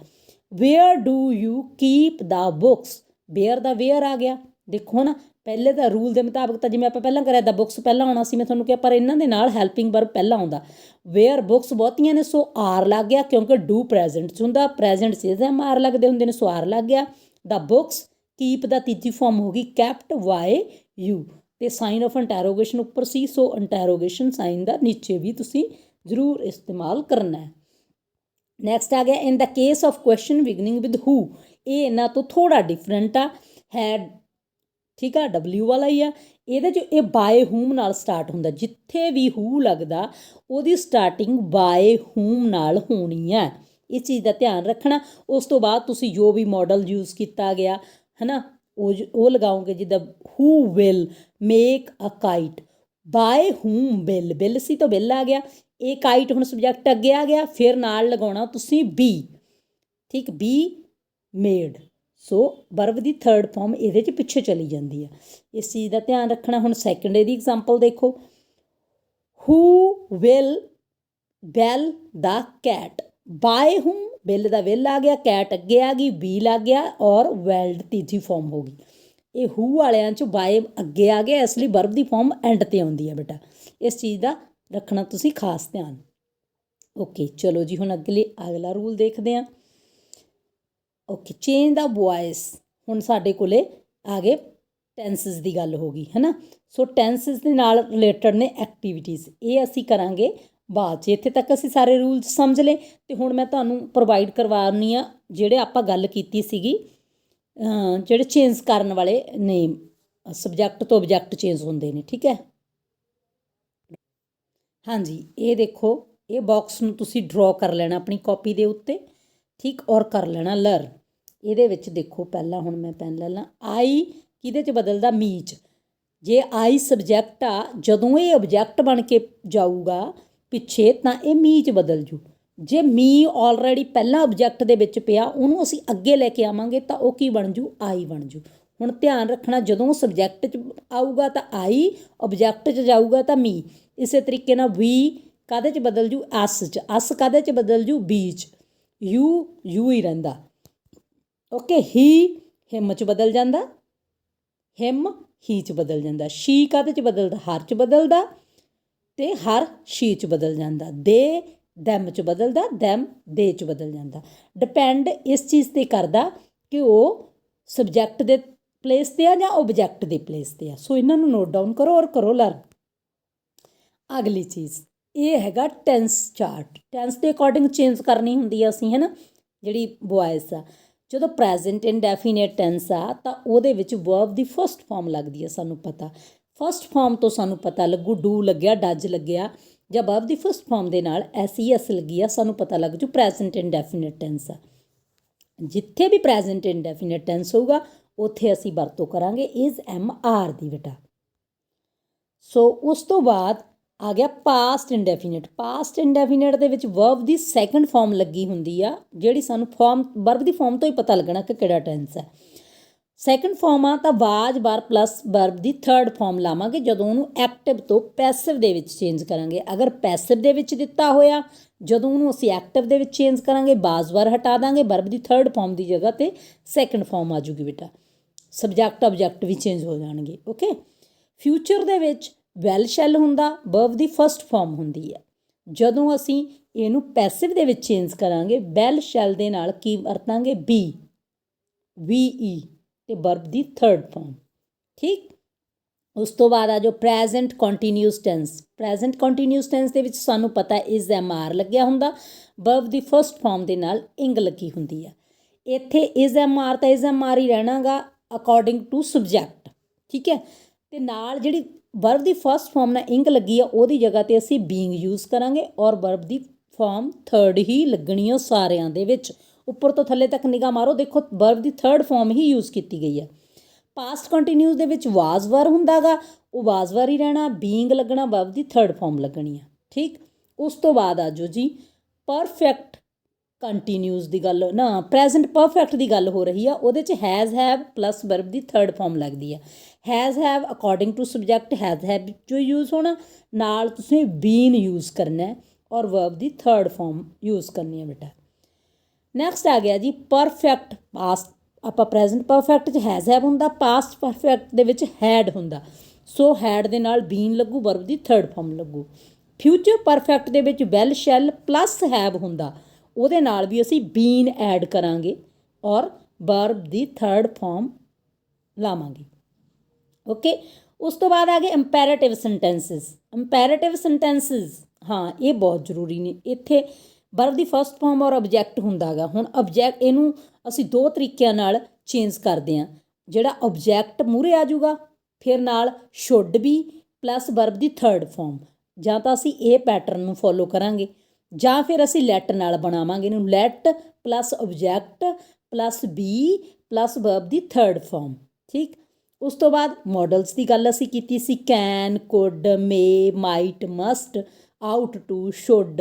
Where do you keep the books, where ਦਾ ਵੇਅਰ ਆ ਗਿਆ। ਦੇਖੋ ਨਾ, ਪਹਿਲੇ ਤਾਂ ਰੂਲ ਦੇ ਮੁਤਾਬਕ ਤਾਂ ਜਿਵੇਂ ਆਪਾਂ ਪਹਿਲਾਂ ਕਰਿਆ ਦਾ ਬੁੱਕਸ ਪਹਿਲਾਂ ਆਉਣਾ ਸੀ, ਮੈਂ ਤੁਹਾਨੂੰ ਕਿਹਾ, ਪਰ ਇਹਨਾਂ ਦੇ ਨਾਲ ਹੈਲਪਿੰਗ ਵਰਬ ਪਹਿਲਾਂ ਆਉਂਦਾ। ਵੇਅਰ ਬੁੱਕਸ ਬਹੁਤੀਆਂ ਨੇ ਸੋ ਆਰ ਲੱਗ ਗਿਆ, ਕਿਉਂਕਿ ਡੂ ਪ੍ਰੈਜ਼ੈਂਟ 'ਚ ਹੁੰਦਾ, ਪ੍ਰੈਜ਼ੈਂਟ 'ਚ ਐਮ ਆਰ ਲੱਗਦੇ ਹੁੰਦੇ ਨੇ, ਸੋ ਆਰ ਲੱਗ ਗਿਆ। ਦਾ ਬੁੱਕਸ, ਕੀਪ ਦਾ ਤੀਜੀ ਫਾਰਮ ਹੋ ਗਈ ਕੈਪਟ ਵਾਏ ਯੂ, ਅਤੇ ਸਾਈਨ ਆਫ ਇੰਟੈਰੋਗੇਸ਼ਨ ਉੱਪਰ ਸੀ, ਸੋ ਇੰਟੈਰੋਗੇਸ਼ਨ ਸਾਈਨ ਦਾ ਨੀਚੇ ਵੀ ਤੁਸੀਂ ਜ਼ਰੂਰ ਇਸਤੇਮਾਲ ਕਰਨਾ ਹੈ। ਨੈਕਸਟ ਆ ਗਿਆ, in the case of question beginning with who, ਇਹ ਇਹਨਾਂ ਤੋਂ ਥੋੜ੍ਹਾ ਡਿਫਰੈਂਟ ਆ, ਹੈ, ਠੀਕ ਆ, ਡਬਲਿਊ ਵਾਲਾ ਹੀ ਆ। ਇਹਦੇ 'ਚ ਇਹ ਬਾਏ ਹੂਮ ਨਾਲ ਸਟਾਰਟ ਹੁੰਦਾ, ਜਿੱਥੇ ਵੀ ਹੂ ਲੱਗਦਾ ਉਹਦੀ ਸਟਾਰਟਿੰਗ ਬਾਏ ਹੂਮ ਨਾਲ ਹੋਣੀ ਹੈ, ਇਸ ਚੀਜ਼ ਦਾ ਧਿਆਨ ਰੱਖਣਾ। ਉਸ ਤੋਂ ਬਾਅਦ ਤੁਸੀਂ ਜੋ ਵੀ ਮਾਡਲ ਯੂਜ਼ ਕੀਤਾ ਗਿਆ ਹੈ ਨਾ, ਉਹ ਲਗਾਓਗੇ, ਜਿੱਦਾਂ who will make a kite, by whom will, will ਸੀ ਤਾਂ ਬਿੱਲ ਆ ਗਿਆ, ਇਹ ਕਾਈਟ ਹੁਣ ਸਬਜੈਕਟ ਅੱਗੇ ਆ ਗਿਆ, ਫਿਰ ਨਾਲ ਲਗਾਉਣਾ ਤੁਸੀਂ ਬੀ, ਠੀਕ, ਬੀ ਮੇਡ। ਸੋ ਵਰਬ ਦੀ ਥਰਡ ਫਾਰਮ ਇਹਦੇ 'ਚ ਪਿੱਛੇ ਚਲੀ ਜਾਂਦੀ ਆ, ਇਸ ਚੀਜ਼ ਦਾ ਧਿਆਨ ਰੱਖਣਾ। ਹੁਣ ਸੈਕਿੰਡ ਇਹਦੀ ਐਗਜ਼ਾਮਪਲ ਦੇਖੋ, who will bell the cat, by whom, bell ਦਾ ਵਿਲ ਆ ਗਿਆ, ਕੈਟ ਅੱਗੇ ਆ ਗਈ, ਬੀ ਲੱਗ ਗਿਆ, ਔਰ ਵੈਲਡ ਤੀਜੀ ਫਾਰਮ ਹੋ ਗਈ। ਇਹ ਹੂ ਵਾਲਿਆਂ 'ਚ ਬਾਏ ਅੱਗੇ ਆ ਗਿਆ, ਇਸ ਲਈ ਵਰਬ ਦੀ ਫਾਰਮ ਐਂਡ 'ਤੇ ਆਉਂਦੀ ਹੈ ਬੇਟਾ, ਇਸ ਚੀਜ਼ ਦਾ ਰੱਖਣਾ ਤੁਸੀਂ ਖਾਸ ਧਿਆਨ। ਓਕੇ, ਚਲੋ ਜੀ, ਹੁਣ ਅਗਲਾ ਰੂਲ ਦੇਖਦੇ ਹਾਂ। ਓਕੇ, ਚੇਂਜ ਦਾ ਵੋਇਸ, ਹੁਣ ਸਾਡੇ ਕੋਲੇ ਆ ਗਏ ਟੈਂਸਿਸ ਦੀ ਗੱਲ ਹੋ ਗਈ ਹੈ ਨਾ। ਸੋ ਟੈਂਸਿਸ ਦੇ ਨਾਲ ਰਿਲੇਟਡ ਨੇ ਐਕਟੀਵਿਟੀਜ਼, ਇਹ ਅਸੀਂ ਕਰਾਂਗੇ ਬਾਅਦ 'ਚ। ਇੱਥੇ ਤੱਕ ਅਸੀਂ ਸਾਰੇ ਰੂਲਸ ਸਮਝ ਲਏ, ਅਤੇ ਹੁਣ ਮੈਂ ਤੁਹਾਨੂੰ ਪ੍ਰੋਵਾਈਡ ਕਰਵਾਉਣੀ ਆ ਜਿਹੜੇ ਆਪਾਂ ਗੱਲ ਕੀਤੀ ਸੀਗੀ, ਜਿਹੜੇ ਚੇਂਜ ਕਰਨ ਵਾਲੇ ਨੇ, ਸਬਜੈਕਟ ਤੋਂ ਓਬਜੈਕਟ ਚੇਂਜ ਹੁੰਦੇ ਨੇ, ਠੀਕ ਹੈ। ਹਾਂਜੀ, ਇਹ ਦੇਖੋ, ਇਹ ਬਾਕਸ ਨੂੰ ਤੁਸੀਂ ਡਰੋ ਕਰ ਲੈਣਾ ਆਪਣੀ ਕਾਪੀ ਦੇ ਉੱਤੇ, ਠੀਕ, ਔਰ ਕਰ ਲੈਣਾ ਲਰਨ। ਇਹਦੇ ਵਿੱਚ ਦੇਖੋ, ਪਹਿਲਾਂ ਹੁਣ ਮੈਂ ਪੈਨ ਲੈ ਲਾਂ, ਆਈ ਕਿਹਦੇ 'ਚ ਬਦਲਦਾ, ਮੀ 'ਚ। ਜੇ ਆਈ ਸਬਜੈਕਟ ਆ, ਜਦੋਂ ਇਹ ਓਬਜੈਕਟ ਬਣ ਕੇ ਜਾਊਗਾ ਪਿੱਛੇ ਤਾਂ ਇਹ ਮੀ 'ਚ ਬਦਲ ਜੂ। ਜੇ ਮੀ ਆਲਰੇਡੀ ਪਹਿਲਾਂ ਓਬਜੈਕਟ ਦੇ ਵਿੱਚ ਪਿਆ, ਉਹਨੂੰ ਅਸੀਂ ਅੱਗੇ ਲੈ ਕੇ ਆਵਾਂਗੇ ਤਾਂ ਉਹ ਕੀ ਬਣ ਜੂ, ਆਈ ਬਣ ਜੂ। ਹੁਣ ਧਿਆਨ ਰੱਖਣਾ, ਜਦੋਂ ਸਬਜੈਕਟ 'ਚ ਆਊਗਾ ਤਾਂ ਆਈ, ਓਬਜੈਕਟ 'ਚ ਜਾਊਗਾ ਤਾਂ ਮੀ। ਇਸੇ ਤਰੀਕੇ ਨਾਲ ਵੀ ਕਾਹਦੇ 'ਚ ਬਦਲ ਜੂ, ਅਸ 'ਚ, ਅਸ ਕਾਹਦੇ 'ਚ ਬਦਲ ਜੂ, ਬੀ 'ਚ, ਯੂ ਹੀ ਰਹਿੰਦਾ। ਓਕੇ, ਹੀ ਹਿਮ 'ਚ ਬਦਲ ਜਾਂਦਾ, ਹਿਮ ਹੀ 'ਚ ਬਦਲ ਜਾਂਦਾ। ਸ਼ੀ ਕਾਹਦੇ 'ਚ ਬਦਲਦਾ, ਹਰ 'ਚ ਬਦਲਦਾ, ਅਤੇ ਹਰ ਸ਼ੀ 'ਚ ਬਦਲ ਜਾਂਦਾ। ਦੇ ਦੈਮ 'ਚ ਬਦਲਦਾ, ਦੈਮ ਦੇ 'ਚ ਬਦਲ ਜਾਂਦਾ। ਡਿਪੈਂਡ ਇਸ ਚੀਜ਼ 'ਤੇ ਕਰਦਾ ਕਿ ਉਹ ਸਬਜੈਕਟ ਦੇ ਪਲੇਸ 'ਤੇ ਆ ਜਾਂ ਓਬਜੈਕਟ ਦੇ ਪਲੇਸ 'ਤੇ ਆ। ਸੋ ਇਹਨਾਂ ਨੂੰ ਨੋਟ ਡਾਊਨ ਕਰੋ ਔਰ ਕਰੋ ਲਰਨ। ਅਗਲੀ ਚੀਜ਼, ਇਹ ਹੈਗਾ ਟੈਂਸ ਚਾਰਟ। ਟੈਂਸ ਦੇ ਅਕੋਰਡਿੰਗ ਚੇਂਜ ਕਰਨੀ ਹੁੰਦੀ ਆ ਅਸੀਂ, ਹੈ ਨਾ, ਜਿਹੜੀ ਵੋਇਸ ਆ। ਜਦੋਂ ਪ੍ਰੈਜ਼ੈਂਟ ਇੰਡੈਫੀਨੇਟ ਟੈਂਸ ਆ ਤਾਂ ਉਹਦੇ ਵਿੱਚ ਵਰਬ ਦੀ ਫਸਟ ਫਾਰਮ ਲੱਗਦੀ ਆ, ਸਾਨੂੰ ਪਤਾ। ਫਸਟ ਫਾਰਮ ਤੋਂ ਸਾਨੂੰ ਪਤਾ ਲੱਗੂ, ਡੂ ਲੱਗਿਆ, ਡਜ ਲੱਗਿਆ, ਜਾਂ ਵਰਬ ਦੀ ਫਸਟ ਫਾਰਮ ਦੇ ਨਾਲ ਐਸ ਲੱਗੀ ਆ, ਸਾਨੂੰ ਪਤਾ ਲੱਗ ਜੂ ਪ੍ਰੈਜ਼ੈਂਟ ਇੰਡੈਫੀਨੇਟ ਟੈਂਸ ਆ। ਜਿੱਥੇ ਵੀ ਪ੍ਰੈਜ਼ੈਂਟ ਇੰਡੈਫੀਨੇਟ ਟੈਂਸ ਹੋਊਗਾ ਉੱਥੇ ਅਸੀਂ ਵਰਤੋਂ ਕਰਾਂਗੇ ਇਜ਼ ਐਮ ਆਰ ਦੀ ਬੇਟਾ। ਸੋ ਉਸ ਤੋਂ ਬਾਅਦ ਆ ਗਿਆ ਪਾਸਟ ਇੰਡੈਫੀਨੇਟ। ਪਾਸਟ ਇੰਡੈਫੀਨੇਟ ਦੇ ਵਿੱਚ ਵਰਬ ਦੀ ਸੈਕੰਡ ਫਾਰਮ ਲੱਗੀ ਹੁੰਦੀ ਆ, ਜਿਹੜੀ ਸਾਨੂੰ ਫਾਰਮ ਵਰਬ ਦੀ ਫਾਰਮ ਤੋਂ ਹੀ ਪਤਾ ਲੱਗਣਾ ਕਿ ਕਿਹੜਾ ਟੈਂਸ ਹੈ। ਸੈਕੰਡ ਫਾਰਮ ਆ ਤਾਂ ਵਾਜ ਬਾਰ ਪਲੱਸ ਵਰਬ ਦੀ ਥਰਡ ਫਾਰਮ ਲਾਵਾਂਗੇ ਜਦੋਂ ਉਹਨੂੰ ਐਕਟਿਵ ਤੋਂ ਪੈਸਿਵ ਦੇ ਵਿੱਚ ਚੇਂਜ ਕਰਾਂਗੇ। ਅਗਰ ਪੈਸਿਵ ਦੇ ਵਿੱਚ ਦਿੱਤਾ ਹੋਇਆ, ਜਦੋਂ ਉਹਨੂੰ ਅਸੀਂ ਐਕਟਿਵ ਦੇ ਵਿੱਚ ਚੇਂਜ ਕਰਾਂਗੇ, ਬਾਜ਼ ਵਾਰ ਹਟਾ ਦਾਂਗੇ, ਵਰਬ ਦੀ ਥਰਡ ਫਾਰਮ ਦੀ ਜਗ੍ਹਾ 'ਤੇ ਸੈਕੰਡ ਫਾਰਮ ਆ ਜੂਗੀ ਬੇਟਾ। ਸਬਜੈਕਟ ਆਬਜੈਕਟ ਵੀ ਚੇਂਜ ਹੋ ਜਾਣਗੇ। ਓਕੇ, ਫਿਊਚਰ ਦੇ ਵਿੱਚ ਵੈਲ ਸ਼ੈਲ ਹੁੰਦਾ, ਵਰਬ ਦੀ ਫਸਟ ਫਾਰਮ ਹੁੰਦੀ ਹੈ। ਜਦੋਂ ਅਸੀਂ ਇਹਨੂੰ ਪੈਸਿਵ ਦੇ ਵਿੱਚ ਚੇਂਜ ਕਰਾਂਗੇ, ਵੈਲ ਸ਼ੈਲ ਦੇ ਨਾਲ ਕੀ ਵਰਤਾਂਗੇ, ਬੀ, ਵੀ, ਅਤੇ ਵਰਬ ਦੀ ਥਰਡ ਫਾਰਮ, ਠੀਕ। ਉਸ ਤੋਂ ਬਾਅਦ ਆ ਜੋ present continuous tense. Present continuous tense ਦੇ ਵਿੱਚ ਸਾਨੂੰ ਪਤਾ ਇਜ਼ ਐਮ ਆਰ ਲੱਗਿਆ ਹੁੰਦਾ, ਵਰਬ ਦੀ ਫਸਟ ਫਾਰਮ ਦੇ ਨਾਲ ਇੰਗ ਲੱਗੀ ਹੁੰਦੀ ਆ। ਇੱਥੇ ਇਜ਼ ਐਮ ਆਰ ਤਾਂ ਇਜ਼ ਐਮ ਆਰ ਹੀ ਰਹਿਣਾਗਾ ਅਕੋਰਡਿੰਗ ਟੂ ਸਬਜੈਕਟ, ਠੀਕ ਹੈ। ਤੇ ਨਾਲ ਜਿਹੜੀ ਵਰਬ ਦੀ ਫਸਟ ਫਾਰਮ ਨਾਲ ਇੰਗ ਲੱਗੀ ਆ ਉਹਦੀ ਜਗ੍ਹਾ ਤੇ ਅਸੀਂ ਬੀਇੰਗ ਯੂਜ਼ ਕਰਾਂਗੇ ਔਰ ਵਰਬ ਦੀ ਫਾਰਮ ਥਰਡ ਹੀ ਲੱਗਣੀ ਆ ਸਾਰਿਆਂ ਦੇ ਵਿੱਚ। ਉੱਪਰ ਤੋਂ ਥੱਲੇ ਤੱਕ ਨਿਗਾਹ ਮਾਰੋ, ਦੇਖੋ ਵਰਬ ਦੀ ਥਰਡ ਫਾਰਮ ਹੀ ਯੂਜ਼ ਕੀਤੀ ਗਈ ਆ। ਪਾਸਟ ਕੰਟੀਨਿਊਸ ਦੇ ਵਿੱਚ ਵਾਜ਼ ਵਰ ਹੁੰਦਾ ਗਾ, ਉਹ ਵਾਜ਼ ਵਰ ਹੀ ਰਹਿਣਾ, ਬੀਇੰਗ ਲੱਗਣਾ, ਵਰਬ ਦੀ ਥਰਡ ਫਾਰਮ ਲੱਗਣੀ ਆ। ਠੀਕ, ਉਸ ਤੋਂ ਬਾਅਦ ਆ ਜਾਓ ਜੀ ਪਰਫੈਕਟ ਕੰਟੀਨਿਊਸ ਦੀ ਗੱਲ, ਨਾ ਪ੍ਰੈਜ਼ੈਂਟ ਪਰਫੈਕਟ ਦੀ ਗੱਲ ਹੋ ਰਹੀ ਆ। ਉਹਦੇ 'ਚ ਹੈਜ਼ ਹੈਵ ਪਲੱਸ ਵਰਬ ਦੀ ਥਰਡ ਫਾਰਮ ਲੱਗਦੀ ਆ। Has have according to subject has have ਜੋ ਯੂਜ਼ ਹੋਣਾ, ਨਾਲ ਤੁਸੀਂ ਬੀਨ ਯੂਜ਼ ਕਰਨਾ ਔਰ ਵਰਬ ਦੀ ਥਰਡ ਫਾਰਮ ਯੂਜ਼ ਕਰਨੀ ਹੈ ਬੇਟਾ। ਨੈਕਸਟ ਆ ਗਿਆ ਜੀ ਪਰਫੈਕਟ ਪਾਸਟ। ਆਪਾਂ ਪ੍ਰੈਜ਼ੈਂਟ ਪਰਫੈਕਟ 'ਚ ਹੈਜ਼ ਹੈਵ ਹੁੰਦਾ, ਪਾਸਟ ਪਰਫੈਕਟ ਦੇ ਵਿੱਚ ਹੈਡ ਹੁੰਦਾ। ਸੋ ਹੈਡ ਦੇ ਨਾਲ ਬੀਨ ਲੱਗੂ, ਵਰਬ ਦੀ ਥਰਡ ਫਾਰਮ ਲੱਗੂ। ਫਿਊਚਰ ਪਰਫੈਕਟ ਦੇ ਵਿੱਚ ਵੈਲ ਸ਼ੈਲ ਪਲੱਸ ਹੈਵ ਹੁੰਦਾ, ਉਹਦੇ ਨਾਲ ਵੀ ਅਸੀਂ ਬੀਨ ਐਡ ਕਰਾਂਗੇ ਔਰ ਵਰਬ ਦੀ ਥਰਡ ਫਾਰਮ ਲਾਵਾਂਗੇ। ਓਕੇ, ਉਸ ਤੋਂ ਬਾਅਦ ਆ ਗਏ ਇੰਪੈਰੇਟਿਵ ਸੈਂਟੈਂਸਿਸ। ਇੰਪੈਰੇਟਿਵ ਸੈਂਟੈਂਸਿਸ ਹਾਂ ਇਹ ਬਹੁਤ ਜ਼ਰੂਰੀ ਨੇ। ਇੱਥੇ ਵਰਬ ਦੀ ਫਸਟ ਫਾਰਮ ਔਰ ਆਬਜੈਕਟ ਹੁੰਦਾ ਗਾ। ਹੁਣ ਆਬਜੈਕਟ ਇਹਨੂੰ ਅਸੀਂ ਦੋ ਤਰੀਕਿਆਂ ਨਾਲ ਚੇਂਜ ਕਰਦੇ ਹਾਂ। ਜਿਹੜਾ ਆਬਜੈਕਟ ਮੂਹਰੇ ਆ ਜਾਊਗਾ, ਫਿਰ ਨਾਲ ਸ਼ੁੱਡ ਬੀ ਪਲੱਸ ਵਰਬ ਦੀ ਥਰਡ ਫਾਰਮ। ਜਾਂ ਤਾਂ ਅਸੀਂ ਇਹ ਪੈਟਰਨ ਨੂੰ ਫੋਲੋ ਕਰਾਂਗੇ ਜਾਂ ਫਿਰ ਅਸੀਂ ਲੈਟ ਨਾਲ ਬਣਾਵਾਂਗੇ ਇਹਨੂੰ, let plus object plus be plus verb ਦੀ ਥਰਡ ਫਾਰਮ। ਠੀਕ, ਉਸ ਤੋਂ ਬਾਅਦ ਮੋਡਲਸ ਦੀ ਗੱਲ ਅਸੀਂ ਕੀਤੀ ਸੀ, can, could, may, might, must, ought to, should.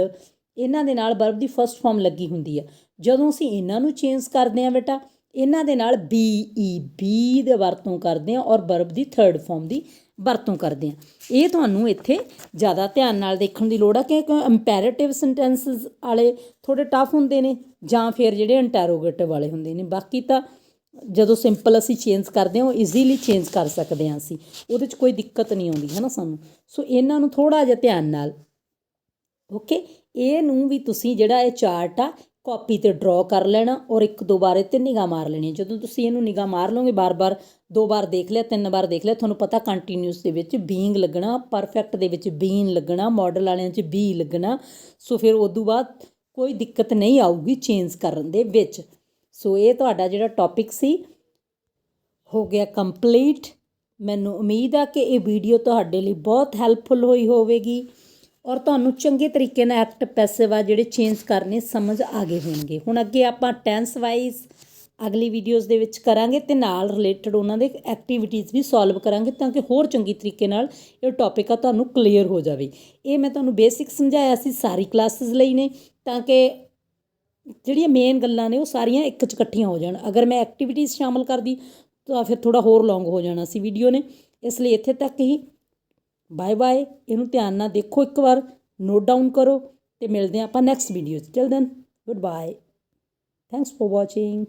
ਇਹਨਾਂ ਦੇ ਨਾਲ ਵਰਬ ਦੀ ਫਸਟ ਫਾਰਮ ਲੱਗੀ ਹੁੰਦੀ ਆ। ਜਦੋਂ ਅਸੀਂ ਇਹਨਾਂ ਨੂੰ ਚੇਂਜ ਕਰਦੇ ਹਾਂ ਬੇਟਾ, ਇਹਨਾਂ ਦੇ ਨਾਲ ਬੀ ਦੇ ਵਰਤੋਂ ਕਰਦੇ ਹਾਂ ਔਰ ਵਰਬ ਦੀ ਥਰਡ ਫਾਰਮ ਦੀ ਵਰਤੋਂ ਕਰਦੇ ਹਾਂ। ਇਹ ਤੁਹਾਨੂੰ ਇੱਥੇ ਜ਼ਿਆਦਾ ਧਿਆਨ ਨਾਲ ਦੇਖਣ ਦੀ ਲੋੜ ਆ ਕਿ ਇੰਪੈਰੇਟਿਵ ਸੈਂਟੈਂਸਿਸ ਵਾਲੇ ਥੋੜ੍ਹੇ ਟਫ ਹੁੰਦੇ ਨੇ ਜਾਂ ਫਿਰ ਜਿਹੜੇ ਇੰਟੈਰੋਗੇਟਿਵ ਵਾਲੇ ਹੁੰਦੇ ਨੇ। ਬਾਕੀ ਤਾਂ ਜਦੋਂ ਸਿੰਪਲ ਅਸੀਂ ਚੇਂਜ ਕਰਦੇ ਹਾਂ ਉਹ ਈਜ਼ੀਲੀ ਚੇਂਜ ਕਰ ਸਕਦੇ ਹਾਂ ਅਸੀਂ, ਉਹਦੇ 'ਚ ਕੋਈ ਦਿੱਕਤ ਨਹੀਂ ਆਉਂਦੀ ਹੈ ਨਾ ਸਾਨੂੰ। ਸੋ ਇਹਨਾਂ ਨੂੰ ਥੋੜ੍ਹਾ ਜਿਹਾ ਧਿਆਨ ਨਾਲ ਓਕੇ, ਇਹਨੂੰ ਵੀ ਤੁਸੀਂ ਜਿਹੜਾ ਇਹ ਚਾਰਟ ਆ ਕਾਪੀ 'ਤੇ ਡਰੋ ਕਰ ਲੈਣਾ ਔਰ ਇੱਕ ਦੋ ਵਾਰ ਇਹ 'ਤੇ ਨਿਗਾਹ ਮਾਰ ਲੈਣੀ। ਜਦੋਂ ਤੁਸੀਂ ਇਹਨੂੰ ਨਿਗਾਹ ਮਾਰ ਲਓਗੇ, ਬਾਰ-ਬਾਰ 2 ਵਾਰ ਦੇਖ ਲਿਆ, 3 ਵਾਰ ਦੇਖ ਲਿਆ, ਤੁਹਾਨੂੰ ਪਤਾ ਕੰਟੀਨਿਊਸ ਦੇ ਵਿੱਚ ਬੀਇੰਗ ਲੱਗਣਾ, ਪਰਫੈਕਟ ਦੇ ਵਿੱਚ ਬੀਨ ਲੱਗਣਾ, ਮਾਡਲ ਵਾਲਿਆਂ 'ਚ ਬੀ ਲੱਗਣਾ। ਸੋ ਫਿਰ ਉਦੋਂ ਬਾਅਦ ਕੋਈ ਦਿੱਕਤ ਨਹੀਂ ਆਊਗੀ ਚੇਂਜ ਕਰਨ ਦੇ ਵਿੱਚ। ਸੋ ਇਹ ਤੁਹਾਡਾ ਜਿਹੜਾ ਟੌਪਿਕ ਸੀ ਹੋ ਗਿਆ ਕੰਪਲੀਟ। ਮੈਨੂੰ ਉਮੀਦ ਆ ਕਿ ਇਹ ਵੀਡੀਓ ਤੁਹਾਡੇ ਲਈ ਬਹੁਤ ਹੈਲਪਫੁਲ ਹੋਈ ਹੋਵੇਗੀ ਔਰ ਤੁਹਾਨੂੰ ਚੰਗੇ ਤਰੀਕੇ ਨਾਲ ਐਕਟ ਪੈਸਿਵ ਆ ਜਿਹੜੇ ਚੇਂਜ ਕਰਨੇ ਸਮਝ ਆ ਗਏ ਹੋਣਗੇ। ਹੁਣ ਅੱਗੇ ਆਪਾਂ ਟੈਂਸ ਵਾਈਜ਼ ਅਗਲੀ ਵੀਡੀਓਜ਼ ਦੇ ਵਿੱਚ ਕਰਾਂਗੇ ਅਤੇ ਨਾਲ ਰਿਲੇਟਡ ਉਹਨਾਂ ਦੇ ਐਕਟੀਵਿਟੀਜ਼ ਵੀ ਸੋਲਵ ਕਰਾਂਗੇ ਤਾਂ ਕਿ ਹੋਰ ਚੰਗੀ ਤਰੀਕੇ ਨਾਲ ਇਹ ਟੌਪਿਕ ਆ ਤੁਹਾਨੂੰ ਕਲੀਅਰ ਹੋ ਜਾਵੇ। ਇਹ ਮੈਂ ਤੁਹਾਨੂੰ ਬੇਸਿਕ ਸਮਝਾਇਆ ਸੀ, ਸਾਰੀ ਕਲਾਸਿਸ ਲਈ ਨੇ, ਤਾਂ ਕਿ ਜਿਹੜੀਆਂ ਮੇਨ ਗੱਲਾਂ ਨੇ ਉਹ ਸਾਰੀਆਂ ਇੱਕ 'ਚ ਇਕੱਠੀਆਂ ਹੋ ਜਾਣ। ਅਗਰ ਮੈਂ ਐਕਟੀਵਿਟੀਜ਼ ਸ਼ਾਮਲ ਕਰਦੀ ਤਾਂ ਫਿਰ ਥੋੜ੍ਹਾ ਹੋਰ ਲੌਂਗ ਹੋ ਜਾਣਾ ਸੀ ਵੀਡੀਓ ਨੇ, ਇਸ ਲਈ ਇੱਥੇ ਤੱਕ ਹੀ। Bye bye. ਇਹਨੂੰ ਧਿਆਨ ਨਾਲ ਦੇਖੋ, ਇੱਕ ਵਾਰ ਨੋਟ ਡਾਊਨ ਕਰੋ ਅਤੇ ਮਿਲਦੇ ਹਾਂ ਆਪਾਂ ਨੈਕਸਟ ਵੀਡੀਓ 'ਚ। Till then good bye, thanks for watching.